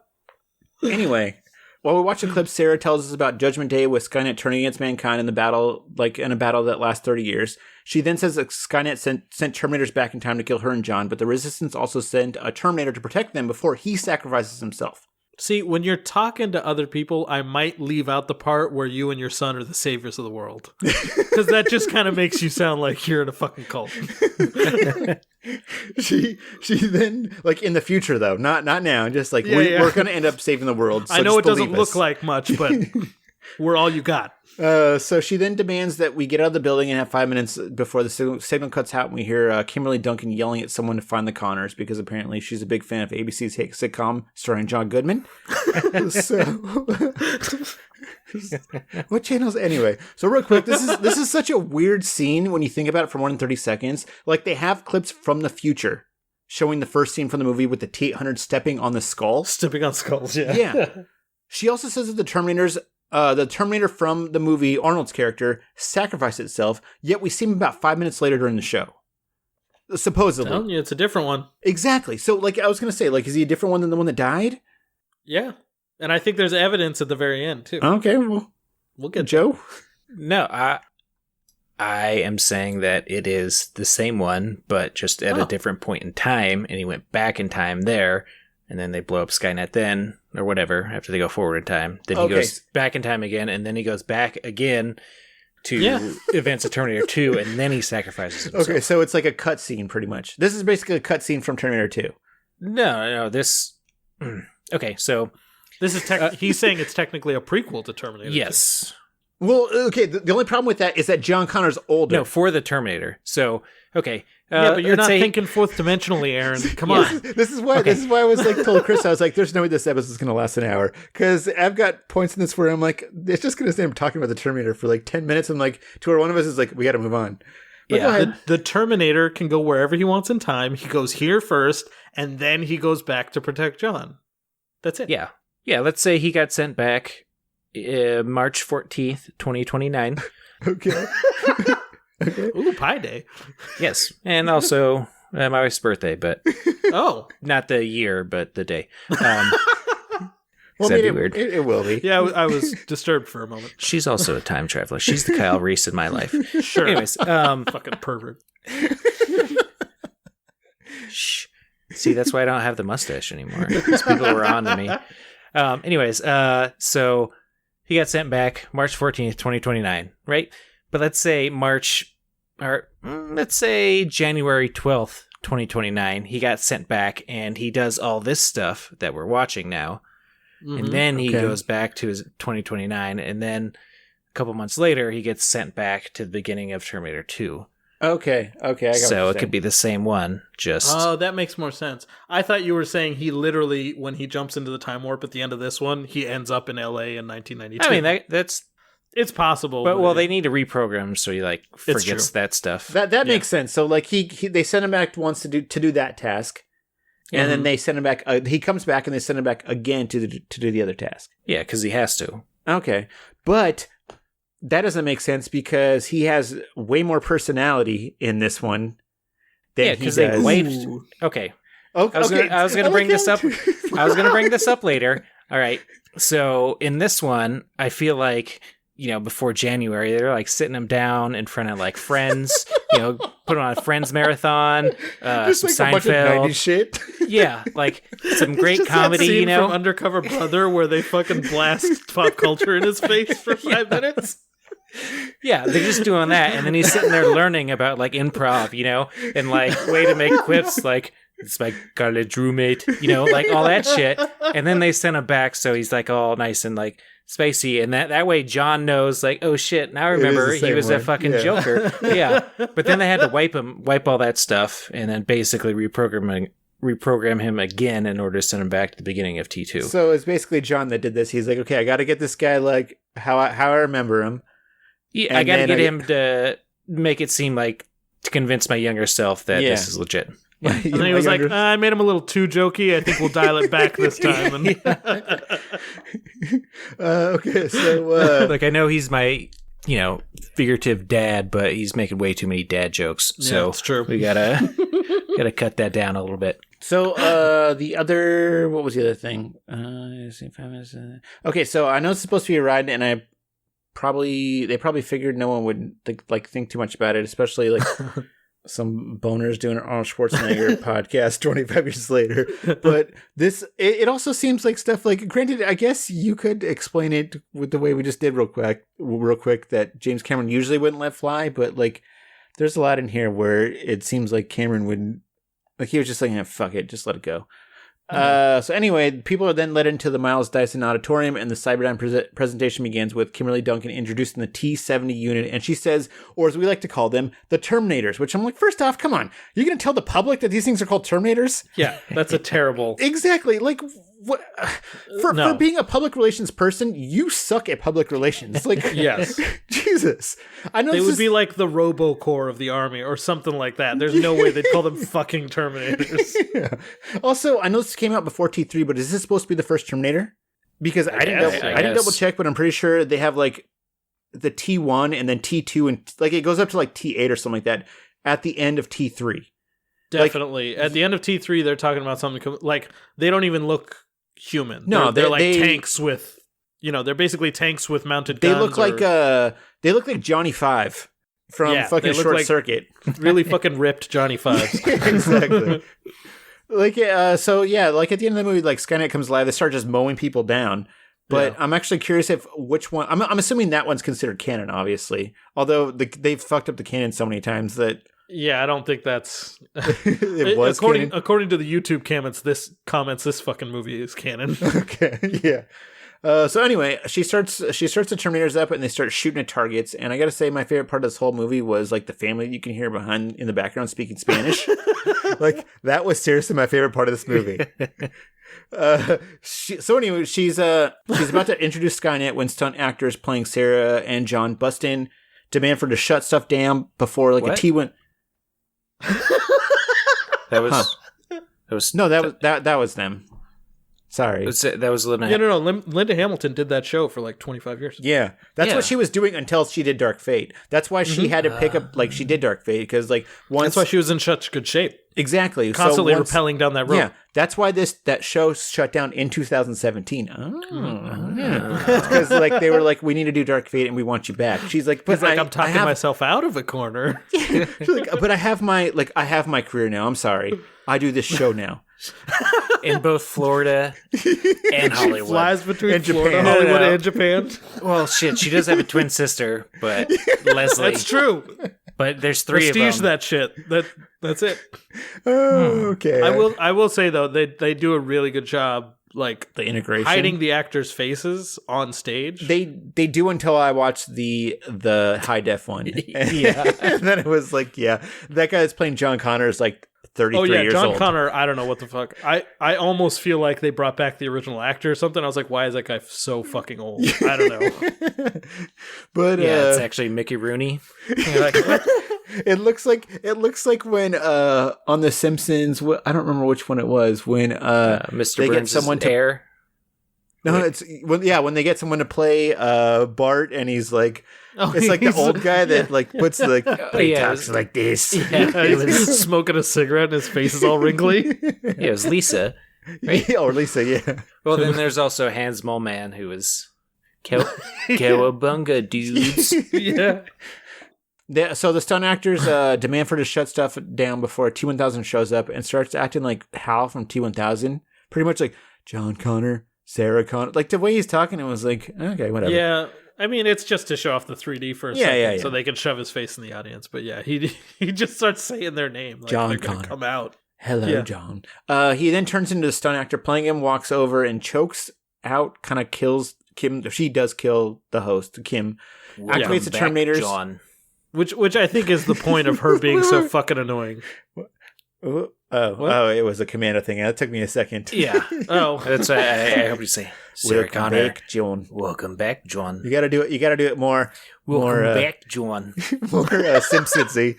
anyway, while we watch the clip, Sarah tells us about Judgment Day with Skynet turning against mankind in a battle that lasts 30 years. She then says that Skynet sent Terminators back in time to kill her and John, but the Resistance also sent a Terminator to protect them before he sacrifices himself. See, when you're talking to other people, I might leave out the part where you and your son are the saviors of the world. Because that just kind of makes you sound like you're in a fucking cult. She then, like, in the future, though, not now, just like, we're going to end up saving the world. So I know it doesn't look like much, but we're all you got. So she then demands that we get out of the building and have 5 minutes before the signal cuts out, and we hear Kimberly Duncan yelling at someone to find the Connors, because apparently she's a big fan of ABC's hit sitcom starring John Goodman. So, what channels? Anyway, so real quick, this is such a weird scene when you think about it for more than 30 seconds. Like, they have clips from the future showing the first scene from the movie with the T-800 stepping on the skull. Stepping on skulls, yeah. Yeah. She also says that the Terminator from the movie, Arnold's character, sacrificed itself, yet we see him about 5 minutes later during the show. Supposedly. Telling you, it's a different one. Exactly. So, like, I was going to say, like, is he a different one than the one that died? Yeah. And I think there's evidence at the very end, too. Okay, well, we'll get Joe. No, I am saying that it is the same one, but just at a different point in time, and he went back in time there, and then they blow up Skynet then, or whatever, after they go forward in time. Then he goes back in time again, and then he goes back again to events of Terminator 2, and then he sacrifices himself. Okay, so it's like a cutscene, pretty much. This is basically a cutscene from Terminator 2. No, this... Okay, so... This is he's saying it's technically a prequel to Terminator 2. Yes. Well, okay, the only problem with that is that John Connor's older. No, for the Terminator. So, okay. Yeah, but you're not thinking fourth dimensionally, Aaron. Come on. This is why I was like, told Chris, I was like, there's no way this episode is going to last an hour. Because I've got points in this where I'm like, it's just going to stand talking about the Terminator for like 10 minutes. I'm like, to where one of us is like, we got to move on. But yeah, the Terminator can go wherever he wants in time. He goes here first, and then he goes back to protect John. That's it. Yeah. Yeah, let's say he got sent back March 14th, 2029. Okay. Okay. Ooh, Pi Day. Yes, and also my wife's birthday, but not the year, but the day. Well, that'd be weird. It will be. Yeah, I was disturbed for a moment. She's also a time traveler. She's the Kyle Reese in my life. Sure. Anyways, fucking pervert. Shh. See, that's why I don't have the mustache anymore. These people were on to me. Anyways, so he got sent back March 14th, 2029, right? But let's say January 12th, 2029, he got sent back and he does all this stuff that we're watching now. Mm-hmm. And then he goes back to his 2029. And then a couple months later, he gets sent back to the beginning of Terminator 2. Okay. I got So it could be the same one. Just Oh, that makes more sense. I thought you were saying he literally, when he jumps into the time warp at the end of this one, he ends up in LA in 1992. I mean, that's it's possible. but well, they need to reprogram so he like It's forgets true. that stuff. That makes sense. So like they send him back once to do that task, and then they send him back. He comes back and they send him back again to do the other task. Yeah, because he has to. Okay, but that doesn't make sense because he has way more personality in this one than he because does. they wiped. Okay, Okay, I was gonna bring this up. I was gonna bring this up later. All right. So in this one, I feel like, before January, they're like sitting him down in front of like Friends, put on a Friends marathon, Just some like a bunch of Seinfeld. 90s shit. Yeah, like some great Just that comedy, scene from Undercover Brother where they fucking blast pop culture in his face for 5 minutes. Yeah, they're just doing that, and then he's sitting there learning about like improv, and like way to make quips like it's my college roommate, like all that shit. And then they send him back, so he's like all nice and like spacey, and that way John knows like, oh shit, now I remember he was a fucking Joker. Yeah, but then they had to wipe all that stuff, and then basically reprogram him again in order to send him back to the beginning of T2. So it's basically John that did this. He's like, okay, I got to get this guy like how I remember him. Yeah, And I got to then get him to make it seem like to convince my younger self that this is legit. And then he was like, I made him a little too jokey. I think we'll dial it back this time. And okay, so like I know he's my, figurative dad, but he's making way too many dad jokes. So it's true. We gotta cut that down a little bit. So what was the other thing? Okay, so I know it's supposed to be a ride, and they probably figured no one would think too much about it, especially like some boners doing an Arnold Schwarzenegger podcast 25 years later. But it also seems like stuff like, granted, I guess you could explain it with the way we just did real quick that James Cameron usually wouldn't let fly, but like there's a lot in here where it seems like Cameron would, like he was just like, fuck it, just let it go. So anyway, people are then led into the Miles Dyson Auditorium, and the Cyberdyne presentation begins with Kimberly Duncan introducing the T-70 unit, and she says, or as we like to call them, the Terminators, which I'm like, first off, come on, you're going to tell the public that these things are called Terminators? yeah, that's a terrible. Exactly. Like, what? For being a public relations person, you suck at public relations. Like, Yes. Jesus. I know They would be like the RoboCorps of the army or something like that. There's no way they'd call them fucking Terminators. Yeah. Also, I know this came out before T3, but is this supposed to be the first Terminator? Because I didn't double check, but I'm pretty sure they have like the T1 and then T2 and like it goes up to like T8 or something like that at the end of T3. Definitely. At the end of T3, they're talking about something like they don't even look human. No, they're like they tanks with, they're basically tanks with mounted They guns. look like Johnny Five from fucking they look Short like Circuit. really fucking ripped Johnny Fives. Exactly. Like, so yeah, like at the end of the movie, like Skynet comes alive, they start just mowing people down. But I'm actually curious which one. I'm assuming that one's considered canon, obviously. Although they've fucked up the canon so many times that. Yeah, I don't think that's. It was canon. According to the YouTube comments, this fucking movie is canon. Okay, yeah. So anyway, she starts the Terminators up, and they start shooting at targets. And I gotta say, my favorite part of this whole movie was like the family you can hear behind in the background speaking Spanish. Like that was seriously my favorite part of this movie. So anyway, she's about to introduce Skynet when stunt actors playing Sarah and John bust in, demand for her to shut stuff down before like What? a T1. That was that was them. Sorry. That was Linda. No. Linda Hamilton did that show for like 25 years. Yeah, that's what she was doing until she did Dark Fate. That's why she had to pick up, like, she did Dark Fate, because, like, once... That's why she was in such good shape. Exactly. Constantly rappelling down that road. Yeah, that's why that show shut down in 2017. Because, like, they were like, we need to do Dark Fate and we want you back. She's like, but I'm talking myself out of a corner. She's like, but I have my career now. I'm sorry. I do this show now. In both Florida and Hollywood. She flies between And Florida, Japan. Hollywood, and Japan. Well, shit, she does have a twin sister, but Leslie. That's true. But there's three Prestige of them. that shit. That's it. Oh, okay. I will say though, they do a really good job like The integration. hiding the actors' faces on stage. They do until I watched the high def one. Yeah. And then it was like, yeah, that guy that's playing John Connor is like 33 years John old. Connor, I don't know what the fuck. I almost feel like they brought back the original actor or something. I was like, why is that guy so fucking old? I don't know. But Yeah, it's actually Mickey Rooney. You're like, what? it looks like when on The Simpsons, I don't remember which one it was, when Mr. they Burns get someone to hair. No, it's when they get someone to play Bart, and he's like, it's like the old guy that like puts the he talks like this. Yeah, He's smoking a cigarette and his face is all wrinkly. it was Lisa. Right? Yeah, or Lisa, yeah. Well, then there's also Hans Moleman, who was Cowabunga dudes. Yeah. So the stunt actors demand for to shut stuff down before T-1000 shows up and starts acting like Hal from T-1000. Pretty much like John Connor, Sarah Connor. Like the way he's talking, it was like, okay, whatever. Yeah. I mean, it's just to show off the 3D for a second, so they can shove his face in the audience. But yeah, he just starts saying their name. Like John they're gonna Connor. come out. Hello, John. He then turns into the stunt actor playing him, walks over and chokes out, kind of kills Kim. She does kill the host, Kim. Activates the Terminators. John. Which I think is the point of her being so fucking annoying. Oh, it was a commando thing. That took me a second. Yeah. Oh. That's what I hope you say. Sarah Welcome Connor. back, John. Welcome back, John. You gotta do it. You gotta do it more. Welcome back, John. More Simpsons-y.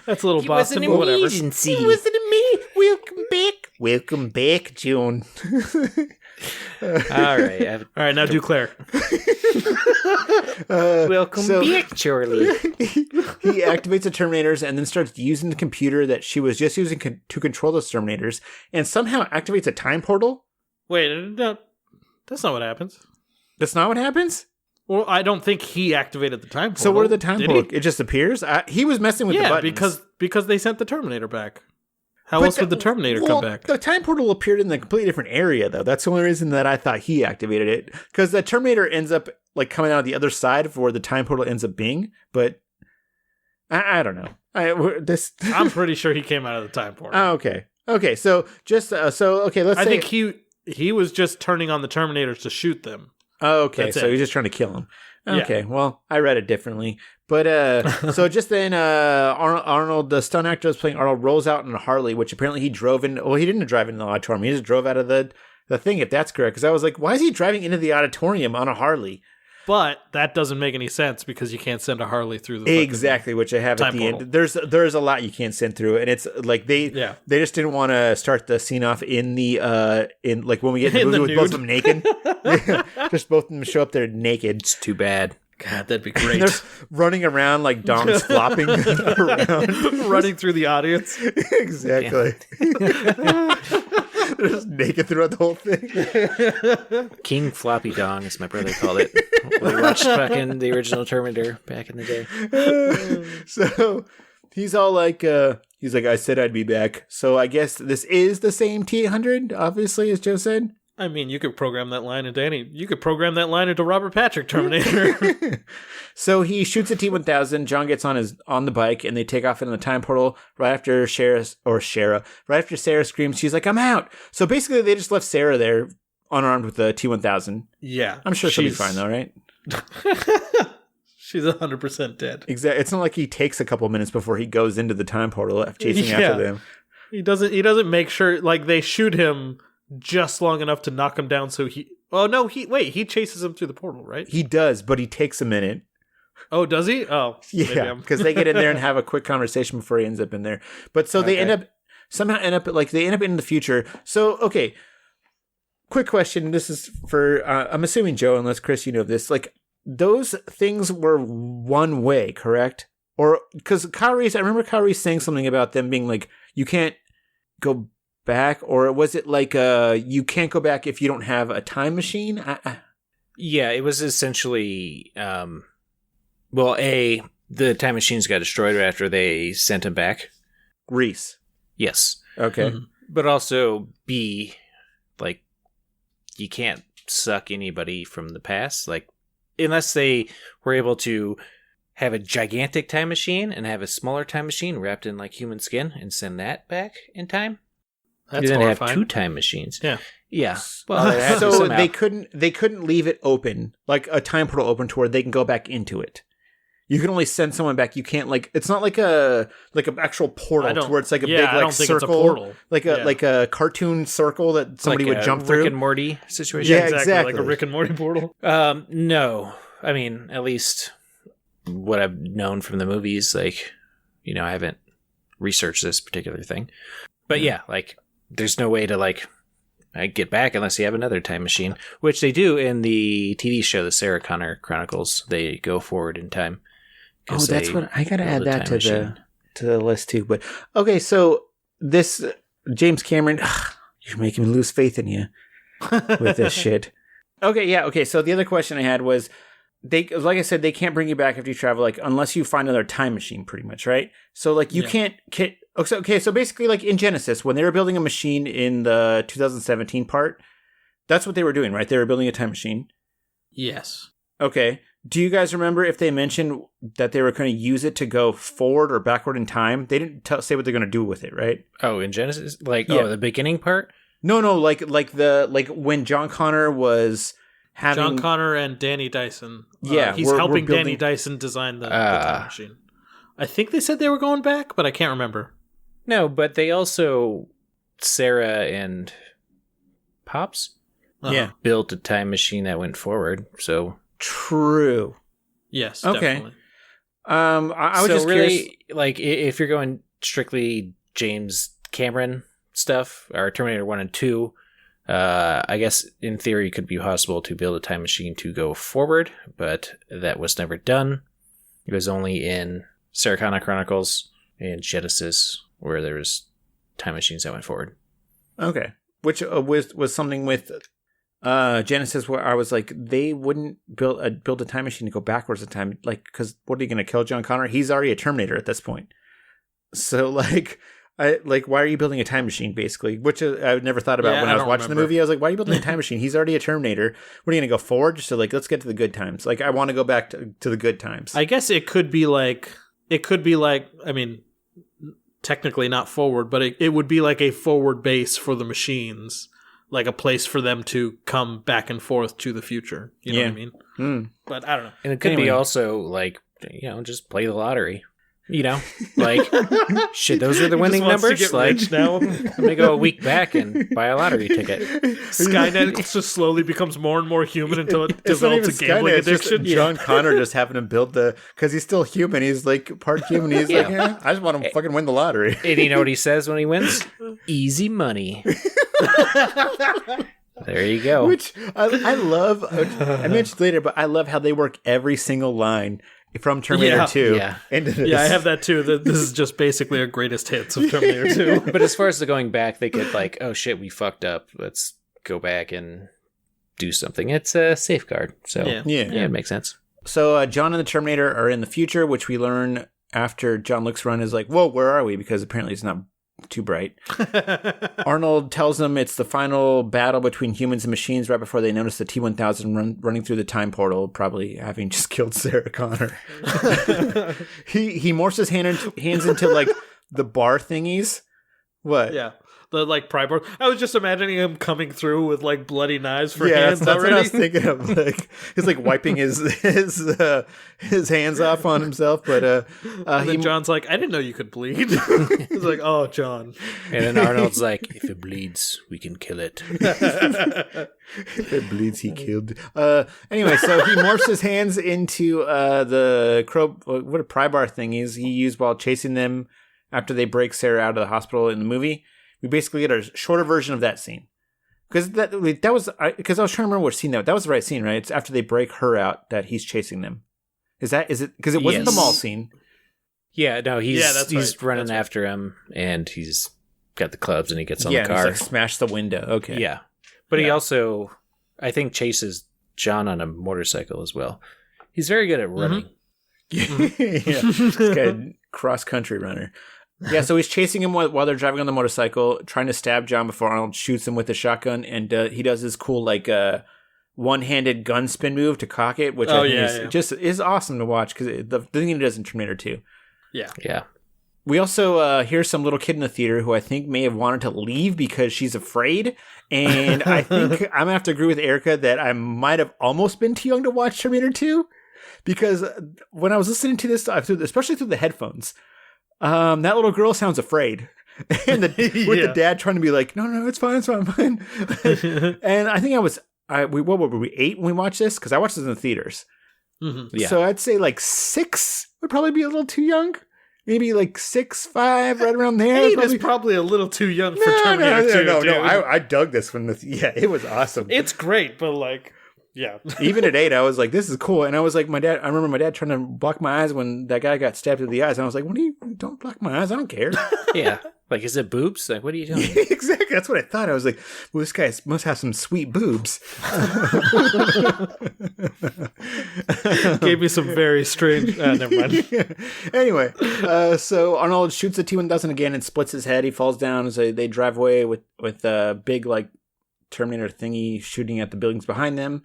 That's a little Boston, but whatever. Emergency. It wasn't me. Welcome back. Welcome back, John. All right. All right, now do Claire. Welcome back, Charlie. He activates the Terminators and then starts using the computer that she was just using to control the Terminators, and somehow activates a time portal. Wait, no, that's not what happens. That's not what happens? Well, I don't think he activated the time portal. So what are the time Did portal? It just appears? He was messing with the buttons. because they sent the Terminator back. How else would the Terminator come back? The time portal appeared in a completely different area, though. That's the only reason that I thought he activated it. Because the Terminator ends up like coming out the other side of where the time portal ends up being. But I don't know. I'm pretty sure he came out of the time portal. Oh, okay. Okay, so just let's say I think he was just turning on the Terminators to shoot them. Oh, okay, That's so it. he's just trying to kill him. Yeah. Okay, well, I read it differently. But so just then Arnold, the stunt actor was playing Arnold, rolls out in a Harley, which apparently he drove in. Well, he didn't drive in the auditorium. He just drove out of the thing, if that's correct. Because I was like, why is he driving into the auditorium on a Harley? But that doesn't make any sense because you can't send a Harley through the Exactly, which I have at time the portal. end. There's a lot you can't send through, and it's like they just didn't want to start the scene off in the in like when we get in the movie with both of them naked. Just both of them show up there naked. It's too bad. God, that'd be great. They're running around like dongs flopping around, running through the audience. Exactly. They're just naked throughout the whole thing. King Floppy Dong, as my brother called it. We watched fucking the original Terminator back in the day. So he's all like, he's like, I said I'd be back. So I guess this is the same T-800, obviously, as Joe said. I mean, you could program that line into You could program that line into Robert Patrick Terminator. So he shoots a T-1000. John gets on the bike, and they take off into the time portal right after Sarah screams. She's like, I'm out. So basically, they just left Sarah there unarmed with the T-1000. Yeah. I'm sure she'll be fine, though, right? She's 100% dead. Exactly. It's not like he takes a couple minutes before he goes into the time portal chasing after them. He doesn't make sure, like, they shoot him just long enough to knock him down so he... Oh, no, he chases him through the portal, right? He does, but he takes a minute. Oh, does he? Oh. Yeah, because they get in there and have a quick conversation before he ends up in there. But so they end up in the future. So, okay, quick question. This is for, I'm assuming Joe, unless Chris, you know this. Like, those things were one way, correct? Or, because I remember Kyle Reese saying something about them being like, you can't go back, or was it like you can't go back if you don't have a time machine? Yeah, it was essentially the time machines got destroyed after they sent him back. Reese. Yes. Okay. Mm-hmm. But also B, like, you can't suck anybody from the past, like, unless they were able to have a gigantic time machine and have a smaller time machine wrapped in like human skin and send that back in time. That's you then horrifying. have two time machines. Yeah. Yeah. Well, they had to So somehow. they couldn't leave it open, like a time portal open to where they can go back into it. You can only send someone back. You can't it's not like an actual portal to where it's like a big I don't think circle, it's a portal. like a cartoon circle that somebody like would a jump through. Rick and Morty situation. Yeah, exactly. Like a Rick and Morty portal. No, I mean, at least what I've known from the movies, like, you know, I haven't researched this particular thing, but yeah, like, there's no way to get back unless you have another time machine, which they do in the TV show, the Sarah Connor Chronicles. They go forward in time. Oh, that's what I gotta add that to the list too. But okay, so this James Cameron, you're making me lose faith in you with this shit. Okay, yeah, okay. So the other question I had was, like I said, they can't bring you back after you travel, unless you find another time machine, pretty much, right? So you can't. Okay, so basically, in Genesis, when they were building a machine in the 2017 part, that's what they were doing, right? They were building a time machine. Yes. Okay. Do you guys remember if they mentioned that they were going to use it to go forward or backward in time? They didn't say what they're going to do with it, right? Oh, in Genesis, the beginning part. No, like when John Connor was having John Connor and Danny Dyson. Yeah, he's helping Danny Dyson design the time machine. I think they said they were going back, but I can't remember. No, but they also Sarah and Pops, built a time machine that went forward. So. True. Yes. Okay. Definitely. I was just really curious. If you're going strictly James Cameron stuff or Terminator 1 and 2, I guess in theory it could be possible to build a time machine to go forward, but that was never done. It was only in Sarah Connor Chronicles and Genesis where there was time machines that went forward. Okay, which was something with. Genesis, where I was like, they wouldn't build a time machine to go backwards in time, because what are you going to kill John Connor? He's already a Terminator at this point. So, why are you building a time machine, basically? Which I never thought about when I was watching the movie. I was like, why are you building a time machine? He's already a Terminator. What are you going to go forward? Just to let's get to the good times. I want to go back to the good times. I guess it could be I mean, technically not forward, but it would be like a forward base for the machines. Like a place for them to come back and forth to the future. You know what I mean? Mm. But I don't know. And it could be also just play the lottery. Shit, those are the winning numbers. Now I'm gonna go a week back and buy a lottery ticket. Skynet just slowly becomes more and more human until it develops a gambling addiction. John Connor just happened to build because he's still human. He's part human. He's I just want to fucking win the lottery. And you know what he says when he wins? Easy money. There you go. Which I love. I mentioned later, but I love how they work every single line from Terminator 2 into this. Yeah, I have that too. This is just basically our greatest hits of Terminator 2. But as far as the going back, they could oh shit, we fucked up. Let's go back and do something. It's a safeguard. So yeah, it makes sense. So John and the Terminator are in the future, which we learn after John Luke's run is whoa, where are we? Because apparently it's not too bright. Arnold tells them it's the final battle between humans and machines right before they notice the T-1000 running through the time portal, probably having just killed Sarah Connor. he morphs his hands into the bar thingies. What? Yeah. The pry bar. I was just imagining him coming through with bloody knives for hands that's already. What I was thinking of. He's wiping his hands off on himself, but and then John's I didn't know you could bleed. He's oh, John. And then Arnold's if it bleeds, we can kill it. If it bleeds, he killed. Anyway, so he morphs his hands into the what a pry bar thing is he used while chasing them after they break Sarah out of the hospital in the movie. We basically get a shorter version of that scene. Because that was because I was trying to remember what scene that was the right scene, right? It's after they break her out that he's chasing them. Is it because it wasn't the mall scene? Yeah, no, he's running right. after him and he's got the clubs and he gets on the car. And he's smash the window. Okay. Yeah. But he also I think chases John on a motorcycle as well. He's very good at running. Mm-hmm. He's got a cross-country runner. Yeah, so he's chasing him while they're driving on the motorcycle, trying to stab John before Arnold shoots him with a shotgun, and he does this cool one-handed gun spin move to cock it, which I think is awesome to watch because the thing he does in Terminator 2. Yeah. Yeah. We also hear some little kid in the theater who I think may have wanted to leave because she's afraid. And I think I'm going to have to agree with Erica that I might have almost been too young to watch Terminator 2. Because when I was listening to this, especially through the headphones, that little girl sounds afraid. And with the dad trying to be like, no, it's fine. And I think what were we, 8 when we watched this? Because I watched this in the theaters. Mm-hmm. Yeah. So I'd say like 6 would probably be a little too young. Maybe like 6, 5, right around there. 8 is probably a little too young for Terminator 2. No. I dug this one. It was awesome. It's great, but like, yeah. Even at 8, I was like, this is cool. And I was like, I remember my dad trying to block my eyes when that guy got stabbed in the eyes. And I was like, don't block my eyes. I don't care. Yeah. Like, is it boobs? Like, what are you doing? Exactly. That's what I thought. I was like, well, this guy must have some sweet boobs. Gave me some very strange... never mind. Yeah. Anyway, so Arnold shoots the T-1000 again and splits his head. He falls down as they drive away with a big, like, Terminator thingy shooting at the buildings behind them,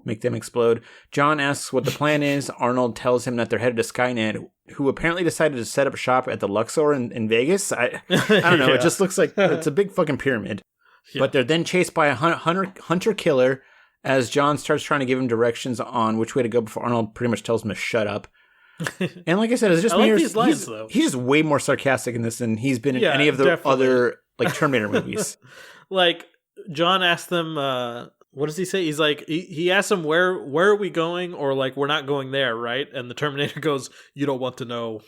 make them explode. John asks what the plan is. Arnold tells him that they're headed to Skynet, who apparently decided to set up shop at the Luxor in Vegas. I don't know. Yeah. It just looks like it's a big fucking pyramid. Yeah. But they're then chased by a hunter killer as John starts trying to give him directions on which way to go before Arnold pretty much tells him to shut up. And like I said, it's just these lines, though. He's just way more sarcastic in this than he's been in any of the other like Terminator movies. Like John asked them, what does he say? He's like, he asks him, where are we going? Or like, we're not going there, right? And the Terminator goes, you don't want to know.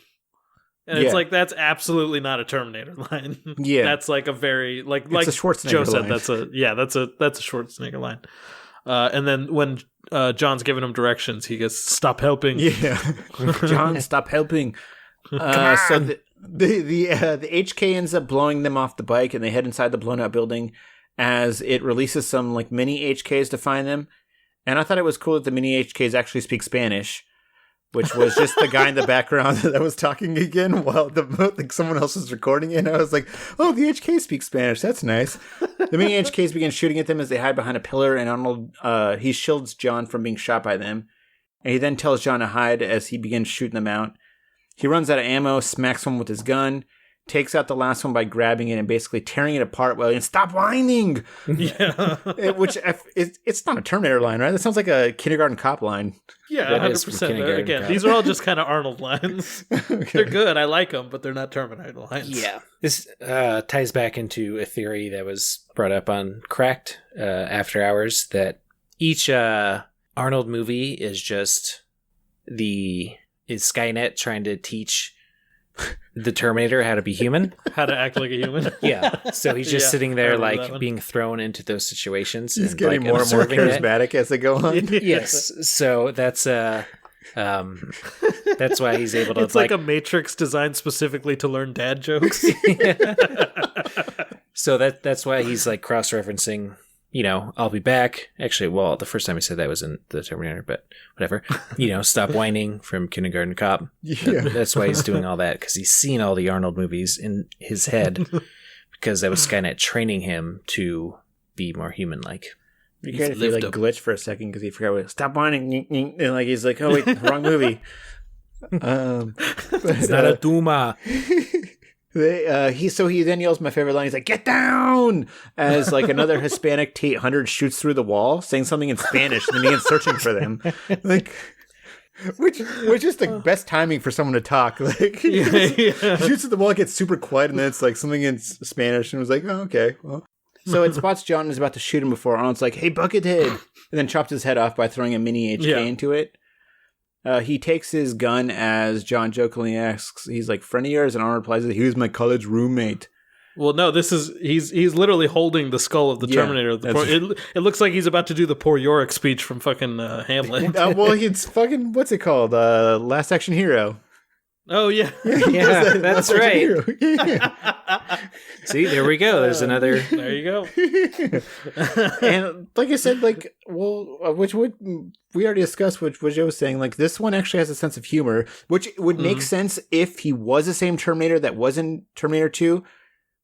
And it's like, that's absolutely not a Terminator line. Yeah. That's like a very, like a Schwarzenegger Joe said, line. that's a Schwarzenegger line. And then when John's giving him directions, he goes, stop helping. Yeah. John, stop helping. So the HK ends up blowing them off the bike and they head inside the blown out building as it releases some like mini HKs to find them. And I thought it was cool that the mini HKs actually speak Spanish, which was just the guy in the background that was talking again while someone else was recording it. And I was like, oh, the HK speaks Spanish. That's nice. The mini HKs begin shooting at them as they hide behind a pillar, and Arnold, he shields John from being shot by them. And he then tells John to hide as he begins shooting them out. He runs out of ammo, smacks one with his gun, takes out the last one by grabbing it and basically tearing it apart while stop whining. Yeah. It's not a Terminator line, right? That sounds like a kindergarten cop line. Yeah, 100%. Again, these are all just kind of Arnold lines. Okay. They're good. I like them, but they're not Terminator lines. Yeah. This ties back into a theory that was brought up on Cracked After Hours, that each Arnold movie is just is Skynet trying to teach the Terminator how to be human, how to act like a human. Yeah, so he's just sitting there like being thrown into those situations. He's getting more and more charismatic as they go on. Yes, so that's why he's able to. It's like a Matrix designed specifically to learn dad jokes. So that's why he's like cross-referencing. I'll be back. Actually, well, the first time he said that was in the Terminator, but whatever. Stop whining from Kindergarten Cop. Yeah. That's why he's doing all that, because he's seen all the Arnold movies in his head, because that was Skynet training him to be more human-like. You kind of feel like glitch for a second because he forgot what. Stop whining, and like he's like, oh wait, wrong movie. It's not a Duma. He then yells my favorite line. He's like, "Get down!" As like another Hispanic T-800 shoots through the wall, saying something in Spanish, and then begins searching for them. Like, which is the best timing for someone to talk. Like, he shoots at the wall, it gets super quiet, and then it's like something in Spanish, and it was like, "Oh, okay." Well, so it spots John and is about to shoot him before Arnold's like, "Hey, Buckethead," and then chops his head off by throwing a mini HK into it. He takes his gun as John jokingly asks, he's like, "Friend of yours?" And Arnold replies, "He was my college roommate." Well, no, he's literally holding the skull of the Terminator. It looks like he's about to do the Poor Yorick speech from fucking Hamlet. Well, it's fucking, what's it called? Last Action Hero. Oh, yeah. Yeah, that's right. See, there we go. There's another. There you go. And like I said, like, well, we already discussed what Joe was saying. Like, this one actually has a sense of humor, which would make sense if he was the same Terminator that was in Terminator 2,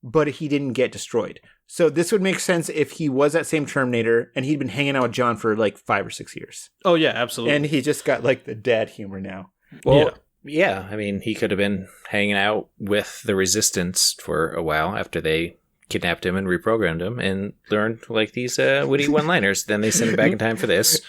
but he didn't get destroyed. So this would make sense if he was that same Terminator and he'd been hanging out with John for like 5 or 6 years. Oh, yeah, absolutely. And he just got like the dad humor now. Well, Yeah, I mean, he could have been hanging out with the Resistance for a while after they kidnapped him and reprogrammed him and learned like these witty one-liners. Then they sent him back in time for this.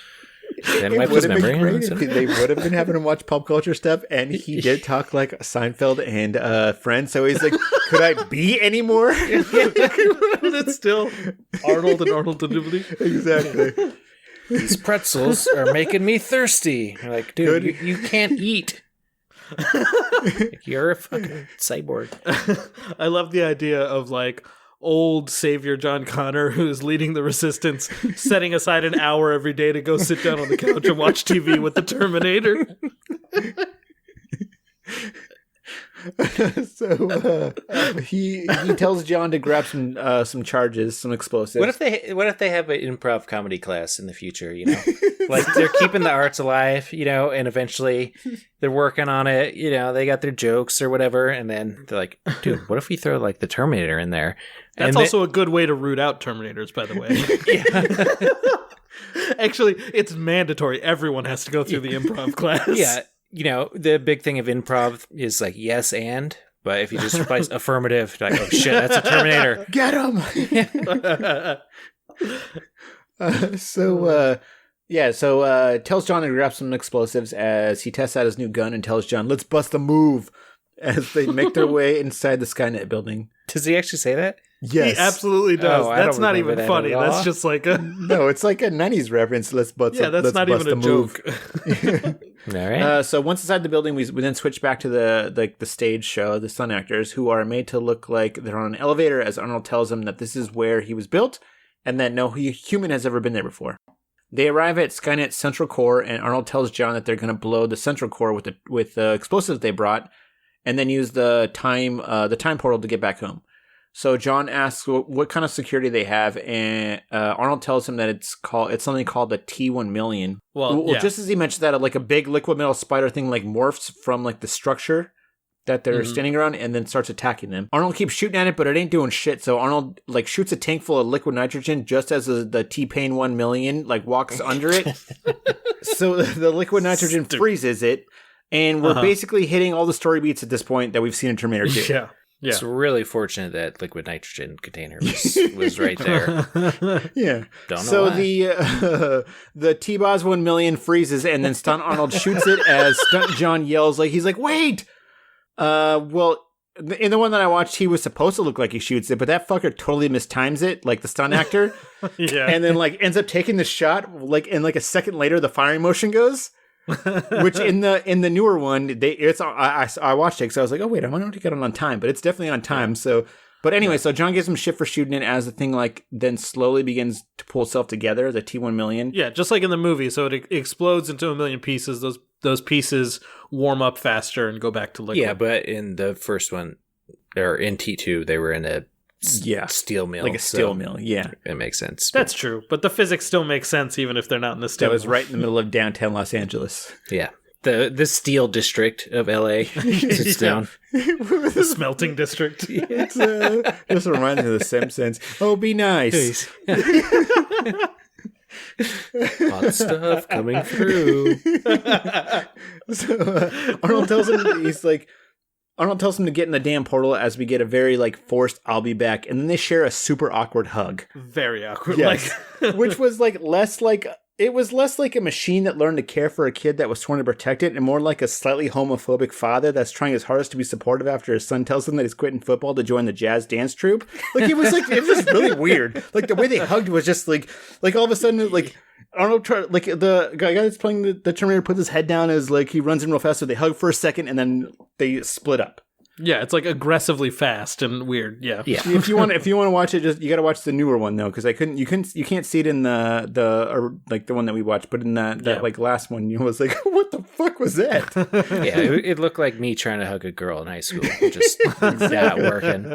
Then wiped his memory. They would have been having him watch pop culture stuff, and he did talk like Seinfeld and Friends. So he's like, "Could I be any more?" But it's still Arnold and Arnold Delivery. Exactly. These pretzels are making me thirsty. You're like, dude, you can't eat. Like, you're a fucking cyborg. I love the idea of like old savior John Connor, who's leading the Resistance, setting aside an hour every day to go sit down on the couch and watch TV with the Terminator. So he tells John to grab some charges, some explosives. What if they have an improv comedy class in the future? You know, like they're keeping the arts alive. You know, and eventually they're working on it. You know, they got their jokes or whatever, and then they're like, "Dude, what if we throw like the Terminator in there?" That's also a good way to root out Terminators, by the way. Yeah. Actually, it's mandatory. Everyone has to go through the improv class. Yeah. You know, the big thing of improv is like yes and, but if you just replace affirmative, like, oh shit, that's a Terminator. Get him! So tells John to grab some explosives as he tests out his new gun and tells John, "Let's bust a move," as they make their way inside the Skynet building. Does he actually say that? Yes. He absolutely does. Oh, that's not even funny. That's just like a... No, it's like a 90s reference. Let's bust that's not even a joke. All right. So once inside the building, we then switch back to the stage show, the stunt actors, who are made to look like they're on an elevator as Arnold tells them that this is where he was built and that no human has ever been there before. They arrive at Skynet's central core, and Arnold tells John that they're going to blow the central core with the explosives they brought and then use the time portal to get back home. So John asks what kind of security they have, and Arnold tells him that it's something called the T1 Well, just as he mentioned that, like a big liquid metal spider thing like morphs from like the structure that they're standing around and then starts attacking them. Arnold keeps shooting at it, but it ain't doing shit. So Arnold like shoots a tank full of liquid nitrogen just as the T-Pain 1 million like walks under it. So the liquid nitrogen freezes it, and we're basically hitting all the story beats at this point that we've seen in Terminator 2. Yeah. It's really fortunate that liquid nitrogen container was right there. Yeah. Don't know so why. The T-Boz 1 million freezes, and then Stunt Arnold shoots it as Stunt John yells, like, he's like, wait! Well, in the one that I watched, he was supposed to look like he shoots it, but that fucker totally mistimes it, like the stunt actor. Yeah. And then, like, ends up taking the shot, like, and like a second later, the firing motion goes. Which in the newer one, I watched it because I was like, oh wait, I wonder if to get it on time, but it's definitely on time. So, but anyway, so John gives him shit for shooting it as the thing like then slowly begins to pull itself together. The T1 million, yeah, just like in the movie. So it explodes into a million pieces. Those pieces warm up faster and go back to liquid. Yeah, but in the first one, or in T2, they were in a steel mill, like a steel mill. Yeah, it makes sense. That's true, but the physics still make sense even if they're not in the steel. That was right in the middle of downtown Los Angeles. Yeah, the steel district of LA sits down. The smelting district. This reminds me of The Simpsons. Oh, be nice. Hot stuff coming through. So Arnold tells him to get in the damn portal as we get a very like forced "I'll be back," and then they share a super awkward hug. Very awkward. Yes. Which was less like a machine that learned to care for a kid that was torn to protect it, and more like a slightly homophobic father that's trying his hardest to be supportive after his son tells him that he's quitting football to join the jazz dance troupe. Like it was just really weird. Like the way they hugged was just like all of a sudden like. Arnold, the guy that's playing the Terminator puts his head down as like he runs in real fast, so they hug for a second and then they split up. Yeah, it's like aggressively fast and weird. Yeah. If you want to watch it, you got to watch the newer one though, because you can't see it in the one that we watched, but in that like last one, you was like, what the fuck was that? Yeah, it looked like me trying to hug a girl in high school, just not working.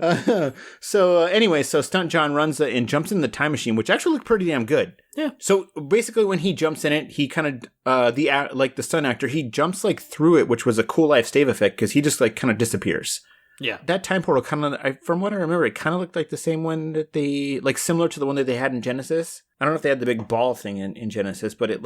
So Stunt John runs and jumps in the time machine, which actually looked pretty damn good. Yeah. So basically, when he jumps in it, he kind of the stunt actor, he jumps like through it, which was a cool life stave effect because he just like kind of disappears. Yeah. That time portal kind of, from what I remember, it kind of looked like the same one that they like similar to the one that they had in Genesis. I don't know if they had the big ball thing in Genesis, but it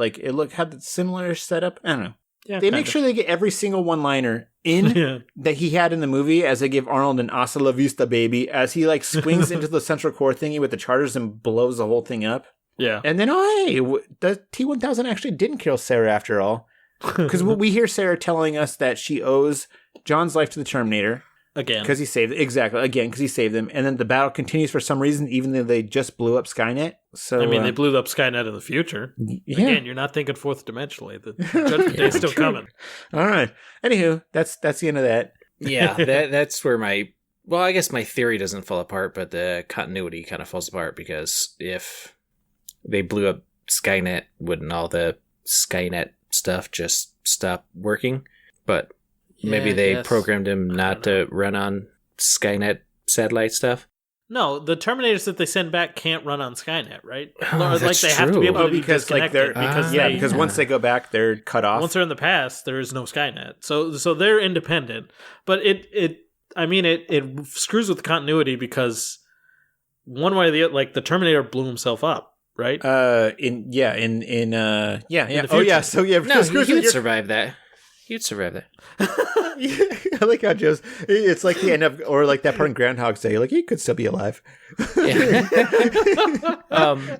had the similar setup. I don't know. they make sure they get every single one-liner in that he had in the movie as they give Arnold an "Hasta la vista, baby," as he like swings into the central core thingy with the charters and blows the whole thing up. Yeah. And then, the T-1000 actually didn't kill Sarah after all. Because we hear Sarah telling us that she owes John's life to the Terminator. Again. Because he saved because he saved them. And then the battle continues for some reason, even though they just blew up Skynet. So I mean, they blew up Skynet in the future. Yeah. Again, you're not thinking fourth dimensionally. The Judgment Day's still coming. All right. Anywho, that's the end of that. Yeah, that's where I guess my theory doesn't fall apart, but the continuity kind of falls apart, because if they blew up Skynet, wouldn't all the Skynet stuff just stop working? But maybe they programmed him not to run on Skynet satellite stuff. No, the Terminators that they send back can't run on Skynet, right? That's they have to be able to be because like disconnected. because once they go back, they're cut off. Once they're in the past, there is no Skynet, so they're independent. But it screws with the continuity, because one way or the other, like the Terminator blew himself up, right? In the future. Oh yeah, so yeah. No, he would survive that. You'd survive that. I like how Joe's. It's like the end of, or like that part in Groundhog's Day. Like, he could still be alive. Yeah.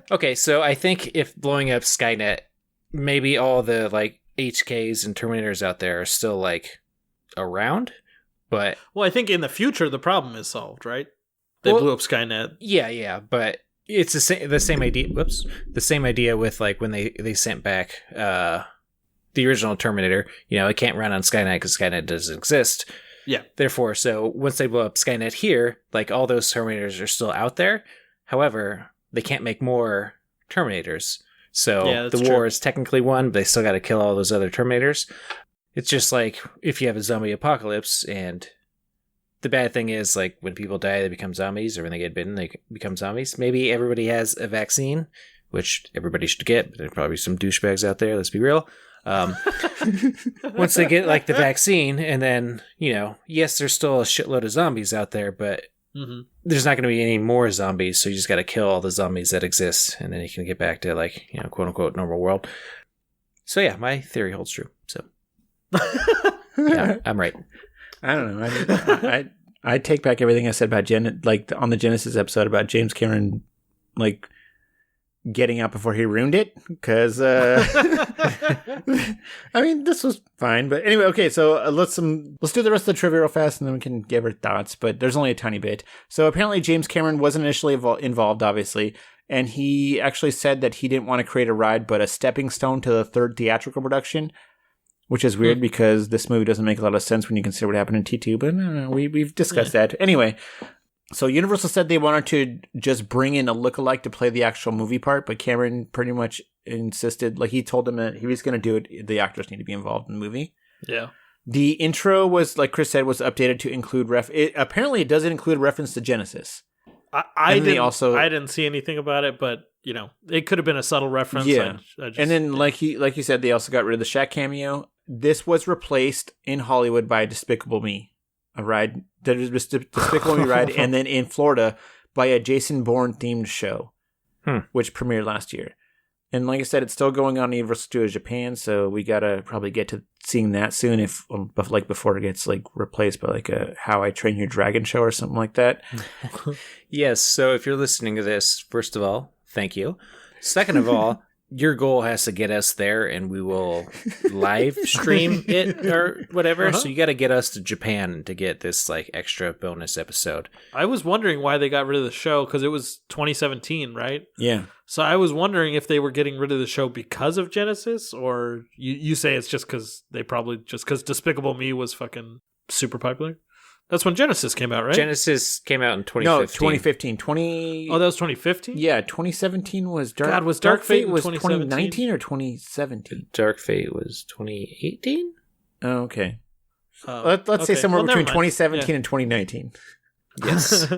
Okay, so I think if blowing up Skynet, maybe all the like HKs and Terminators out there are still like around, but well, I think in the future the problem is solved, right? They blew up Skynet. Yeah, but it's the same idea. Whoops, the same idea with like when they sent back the original Terminator. It can't run on Skynet because Skynet doesn't exist. Yeah. Therefore, so once they blow up Skynet here, like all those Terminators are still out there. However, they can't make more Terminators. So the war is technically won, but they still got to kill all those other Terminators. It's just like if you have a zombie apocalypse, and the bad thing is like when people die, they become zombies, or when they get bitten, they become zombies. Maybe everybody has a vaccine, which everybody should get, but there's probably some douchebags out there. Let's be real. Once they get like the vaccine, and then yes, there's still a shitload of zombies out there, but there's not going to be any more zombies, so you just got to kill all the zombies that exist, and then you can get back to like quote unquote normal world. So yeah, my theory holds true. So yeah, I'm right. I don't know. I take back everything I said about on the Genesis episode about James Cameron like getting out before he ruined it, because I mean, this was fine, but anyway, okay, so let's do the rest of the trivia real fast, and then we can give our thoughts, but there's only a tiny bit. So apparently James Cameron wasn't initially involved, obviously, and he actually said that he didn't want to create a ride but a stepping stone to the third theatrical production, which is weird because this movie doesn't make a lot of sense when you consider what happened in T2, but no, we've discussed that. Anyway, so Universal said they wanted to just bring in a lookalike to play the actual movie part, but Cameron pretty much insisted, like he told them that he was going to do it, the actors need to be involved in the movie. Yeah. The intro was, like Chris said, was updated to include apparently it doesn't include reference to Genesis. I didn't see anything about it, but it could have been a subtle reference. Yeah. And then like you said, they also got rid of the Shaq cameo. This was replaced in Hollywood by Despicable Me. A ride, that is Despicable Me ride, and then in Florida by a Jason Bourne themed show, which premiered last year. And like I said, it's still going on in Universal Studios Japan, so we gotta probably get to seeing that soon, before it gets like replaced by like a How I Train Your Dragon show or something like that. Yes. So if you're listening to this, first of all, thank you. Second of all, your goal has to get us there, and we will live stream it or whatever. So you got to get us to Japan to get this like extra bonus episode. I was wondering why they got rid of the show, because it was 2017, right? Yeah. So I was wondering if they were getting rid of the show because of Genesis, or you say it's just because Despicable Me was fucking super popular. That's when Genesis came out, right? Genesis came out in 2015. No, 2015. Oh, that was 2015? Yeah, 2017 was Dark. God, was Dark Fate was 2017? 2019 or 2017? Dark Fate was 2018? Oh, okay. Let's say somewhere between 2017 and 2019. Yes.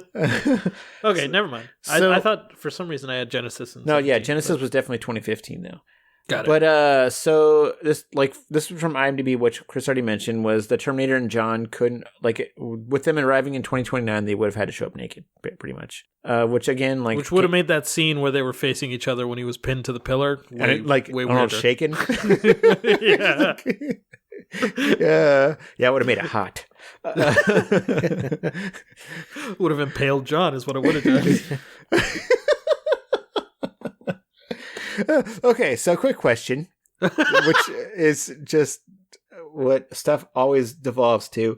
Okay, never mind. So, I thought for some reason I had Genesis. No, yeah, Genesis was definitely 2015 though. Got it. But so this was from IMDb, which Chris already mentioned, was the Terminator and John couldn't, like, with them arriving in 2029, they would have had to show up naked, pretty much. Which again, like, which would have made that scene where they were facing each other when he was pinned to the pillar, way weirder. shaken. Yeah. Yeah, it would have made it hot. Would have impaled John, is what it would have done. Okay, so quick question, which is just what stuff always devolves to.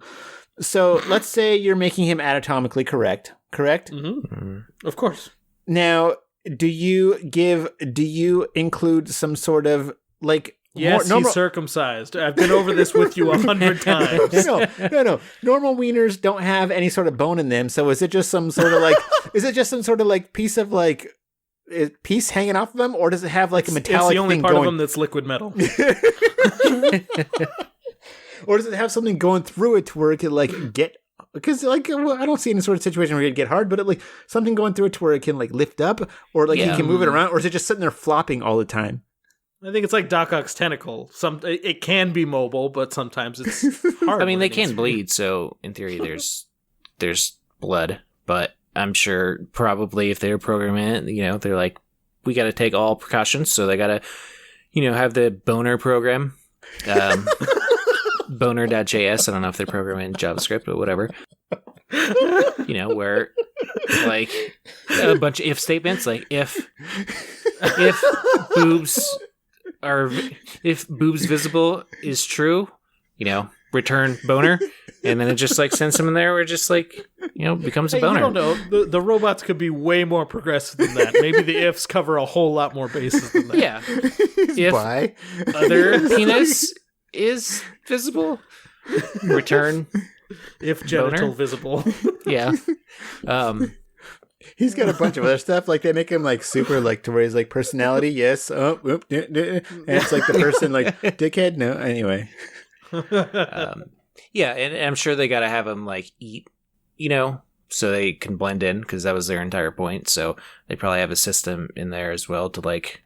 So let's say you're making him anatomically correct? Of course. Now, do you include some sort of like... Yes, he's circumcised. I've been over this with you 100 times. No. Normal wieners don't have any sort of bone in them. So is it just some sort of like, piece of like piece hanging off of them, or does it have like a metallic? It's the only thing part going... of them that's liquid metal. Or does it have something going through it to where it could like get? Because like I don't see any sort of situation where it get hard, but it, like something going through it to where it can like lift up, or like he can move it around, or is it just sitting there flopping all the time? I think it's like Doc Ock's tentacle. It can be mobile, but sometimes it's hard. I mean, they can bleed, so in theory, there's blood. But I'm sure probably if they're programming it, they're like, we got to take all precautions, so they got to, have the boner program, boner.js. I don't know if they're programming in JavaScript, but whatever. Where like a bunch of if statements, like if boobs visible is true, return boner, and then it just like sends them in there where it just like becomes a boner. I don't know. The robots could be way more progressive than that. Maybe the ifs cover a whole lot more bases than that. Yeah. If other penis is visible, return if genital boner. Visible. Yeah. He's got a bunch of other stuff. Like they make him like super like to where he's like personality. Yes. Oh, whoop, and it's like the person like dickhead. No. Anyway. Yeah, and I'm sure they got to have him like eat, so they can blend in, because that was their entire point. So they probably have a system in there as well to like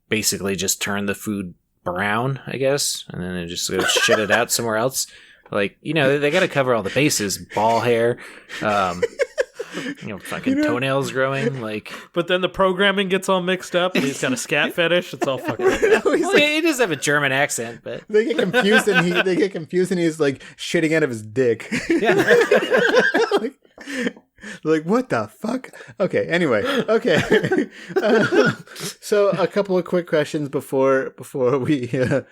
basically just turn the food brown, I guess, and then they just go shit it out somewhere else. Like, they got to cover all the bases. Ball hair, fucking toenails growing, like. But then the programming gets all mixed up, and he's got a scat fetish. It's all fucking. He does have a German accent, but they get confused, and he's like shitting out of his dick. Yeah. like what the fuck? Okay. Anyway. Okay. So a couple of quick questions before we go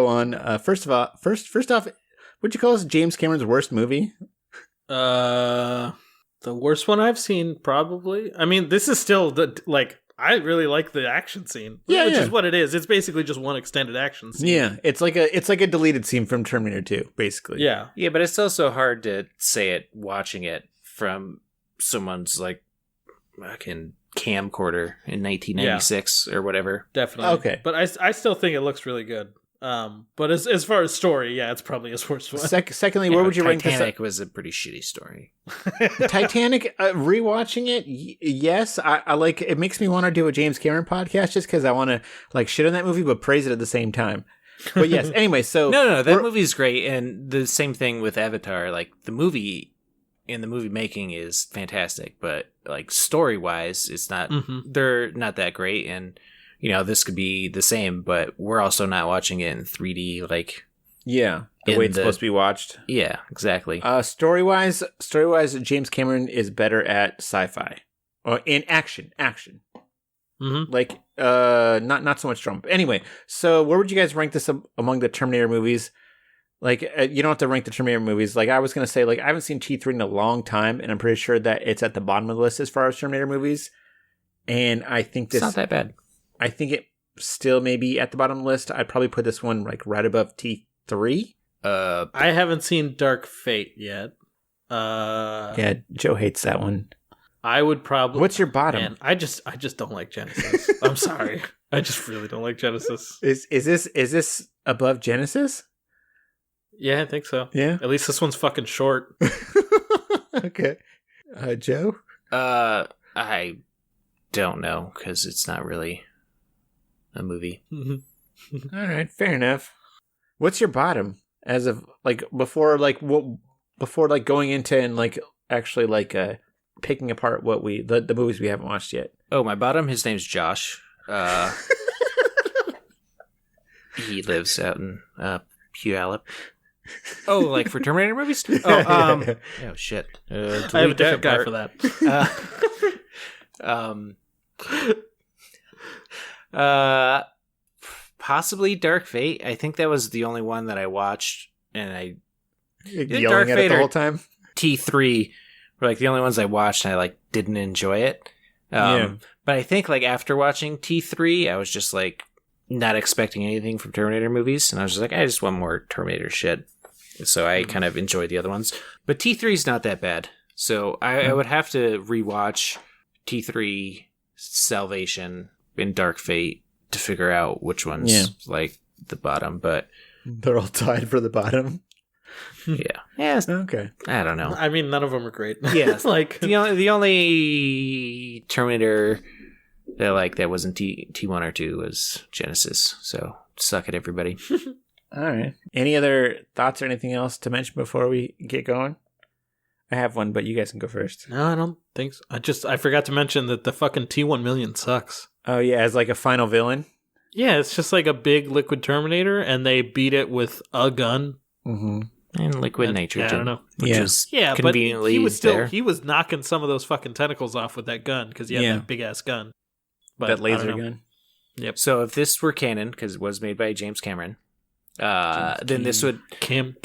on. First off, would you call this James Cameron's worst movie? The worst one I've seen, probably. I mean, this is still I really like the action scene, which is what it is. It's basically just one extended action scene. Yeah, it's like a deleted scene from Terminator 2, basically. Yeah, but it's also hard to say it watching it from someone's like fucking camcorder in 1996 or whatever. Definitely. Okay, but I still think it looks really good. But as far as story, it's probably his worst one. Secondly, where would you rank this? Titanic was a pretty shitty story. Titanic, rewatching it, yes, I like. It makes me want to do a James Cameron podcast just because I want to like shit on that movie but praise it at the same time. But yes, anyway, so no, that movie's great, and the same thing with Avatar. Like the movie and the movie making is fantastic, but like story wise, it's not. Mm-hmm. They're not that great, and. This could be the same, but we're also not watching it in 3D, like... Yeah, the way it's supposed to be watched. Yeah, exactly. Story-wise, James Cameron is better at sci-fi. Or in action. Mm-hmm. Like, not so much drama. Anyway, so where would you guys rank this among the Terminator movies? Like, you don't have to rank the Terminator movies. Like, I was going to say, like, I haven't seen T3 in a long time, and I'm pretty sure that it's at the bottom of the list as far as Terminator movies. And I think this... It's not that bad. I think it still may be at the bottom of the list. I'd probably put this one like right above T3. I haven't seen Dark Fate yet. Yeah, Joe hates that one. I would probably. What's your bottom? Man, I just don't like Genesis. I'm sorry. I just really don't like Genesis. Is this above Genesis? Yeah, I think so. Yeah. At least this one's fucking short. Okay. Joe? I don't know, because it's not really a movie. All right, fair enough. What's your bottom as of like before going into and like actually like picking apart what the movies we haven't watched yet? Oh, my bottom, his name's Josh. He lives out in Puyallup. Oh, like for Terminator movies? Oh shit. I have a different guy for that. Possibly Dark Fate. I think that was the only one that I watched, and I Yelling Dark at Fate it the or whole time. T3 were like the only ones I watched, and I like didn't enjoy it. But I think like after watching T3, I was just like not expecting anything from Terminator movies, and I was just like, I just want more Terminator shit. So I kind of enjoyed the other ones, but T3 is not that bad. So I would have to rewatch T3, Salvation, and Dark Fate to figure out which one's like the bottom. But they're all tied for the bottom. yeah. Okay. I don't know. I mean, none of them are great. Yeah, like the only Terminator that wasn't T1 or 2 was Genesis. So suck it, everybody. All right. Any other thoughts or anything else to mention before we get going? I have one, but you guys can go first. No, I don't think so. I forgot to mention that the fucking T1 million sucks. Oh yeah, as like a final villain. Yeah, it's just like a big liquid Terminator, and they beat it with a gun. Mm-hmm. And liquid nitrogen. I don't know. Which is but conveniently he was knocking some of those fucking tentacles off with that gun because he had that big ass gun. But that laser gun. Yep. So if this were canon, because it was made by James Cameron, then this would Cameron.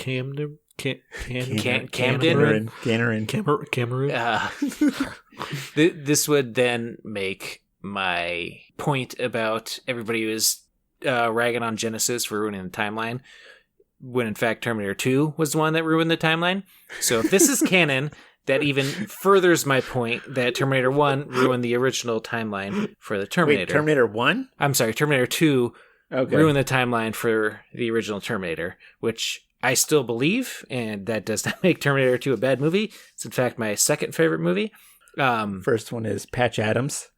This would then make my point about everybody was ragging on Genesis for ruining the timeline, when in fact Terminator 2 was the one that ruined the timeline. So if this is canon, that even furthers my point that Terminator 1 ruined the original timeline for the Terminator. Wait, Terminator 1? I'm sorry, Terminator 2 ruined the timeline for the original Terminator, which I still believe, and that does not make Terminator 2 a bad movie. It's in fact my second favorite movie. First one is Patch Adams.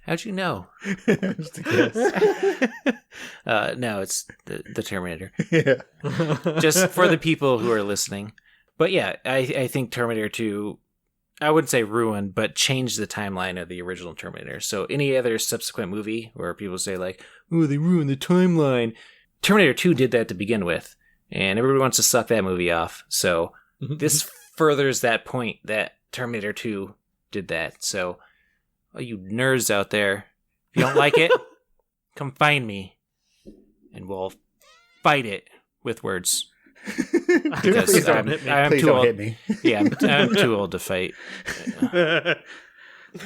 How'd you know? Just a guess. No, it's the Terminator. Yeah. Just for the people who are listening. But yeah, I think Terminator 2, I wouldn't say ruined, but changed the timeline of the original Terminator. So any other subsequent movie where people say like, oh, they ruined the timeline. Terminator 2 did that to begin with. And everybody wants to suck that movie off. So this furthers that point that Terminator 2 did that. So all you nerds out there, if you don't like it, come find me. And we'll fight it with words. Please don't hit me. Please too don't old. hit me. Yeah, I'm too old to fight. And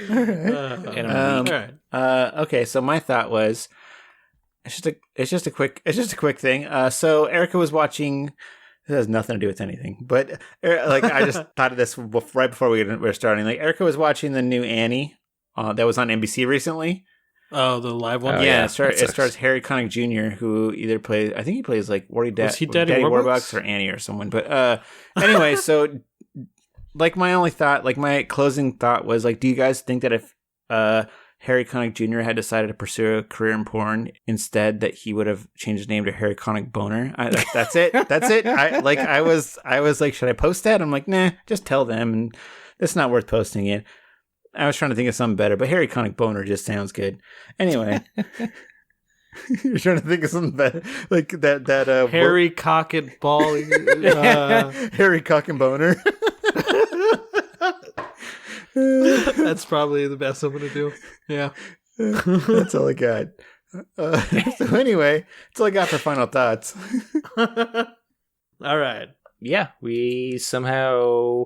I'm weak. Okay, so my thought was, it's just a quick thing. So Erica was watching. This has nothing to do with anything, but like I just thought of this right before we were starting. Like Erica was watching the new Annie that was on NBC recently. Oh, the live one. Yeah, it stars Harry Connick Jr., who either plays, I think he plays like Was he Daddy Warbucks or Annie or someone. But anyway, so like my only thought, like my closing thought was like, do you guys think that if Harry Connick Jr. had decided to pursue a career in porn instead, that he would have changed his name to Harry Connick Boner? That's it. That's it. I was like, should I post that? I'm like, nah, just tell them, and it's not worth posting it. I was trying to think of something better, but Harry Connick Boner just sounds good. Anyway, you're trying to think of something better, like that. Harry Cock and Ball. Harry Cock and Boner. That's probably the best I'm gonna do. Yeah, that's all I got. So anyway, that's all I got for final thoughts. All right. Yeah, we somehow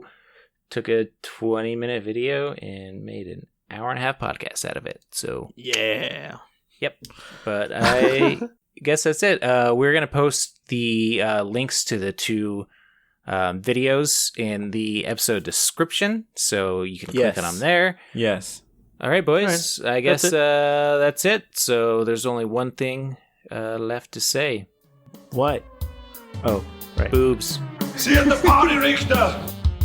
took a 20-minute video and made an hour and a half podcast out of it. So yeah. Yep. But I guess that's it. We're going to post the links to the two videos in the episode description, so you can click on them there. Yes. All right, boys. All right. I guess that's it. So there's only one thing left to say. What? Oh, right. Boobs. See you at the party, Richter!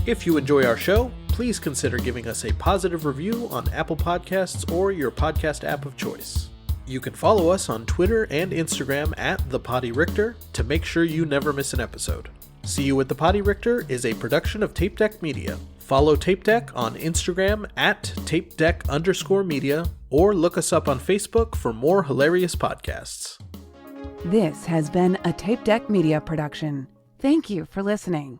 If you enjoy our show, please consider giving us a positive review on Apple Podcasts or your podcast app of choice. You can follow us on Twitter and Instagram at The Potty Richter to make sure you never miss an episode. See You at the Potty Richter is a production of Tape Deck Media. Follow Tape Deck on Instagram at TapeDeck_media or look us up on Facebook for more hilarious podcasts. This has been a Tape Deck Media production. Thank you for listening.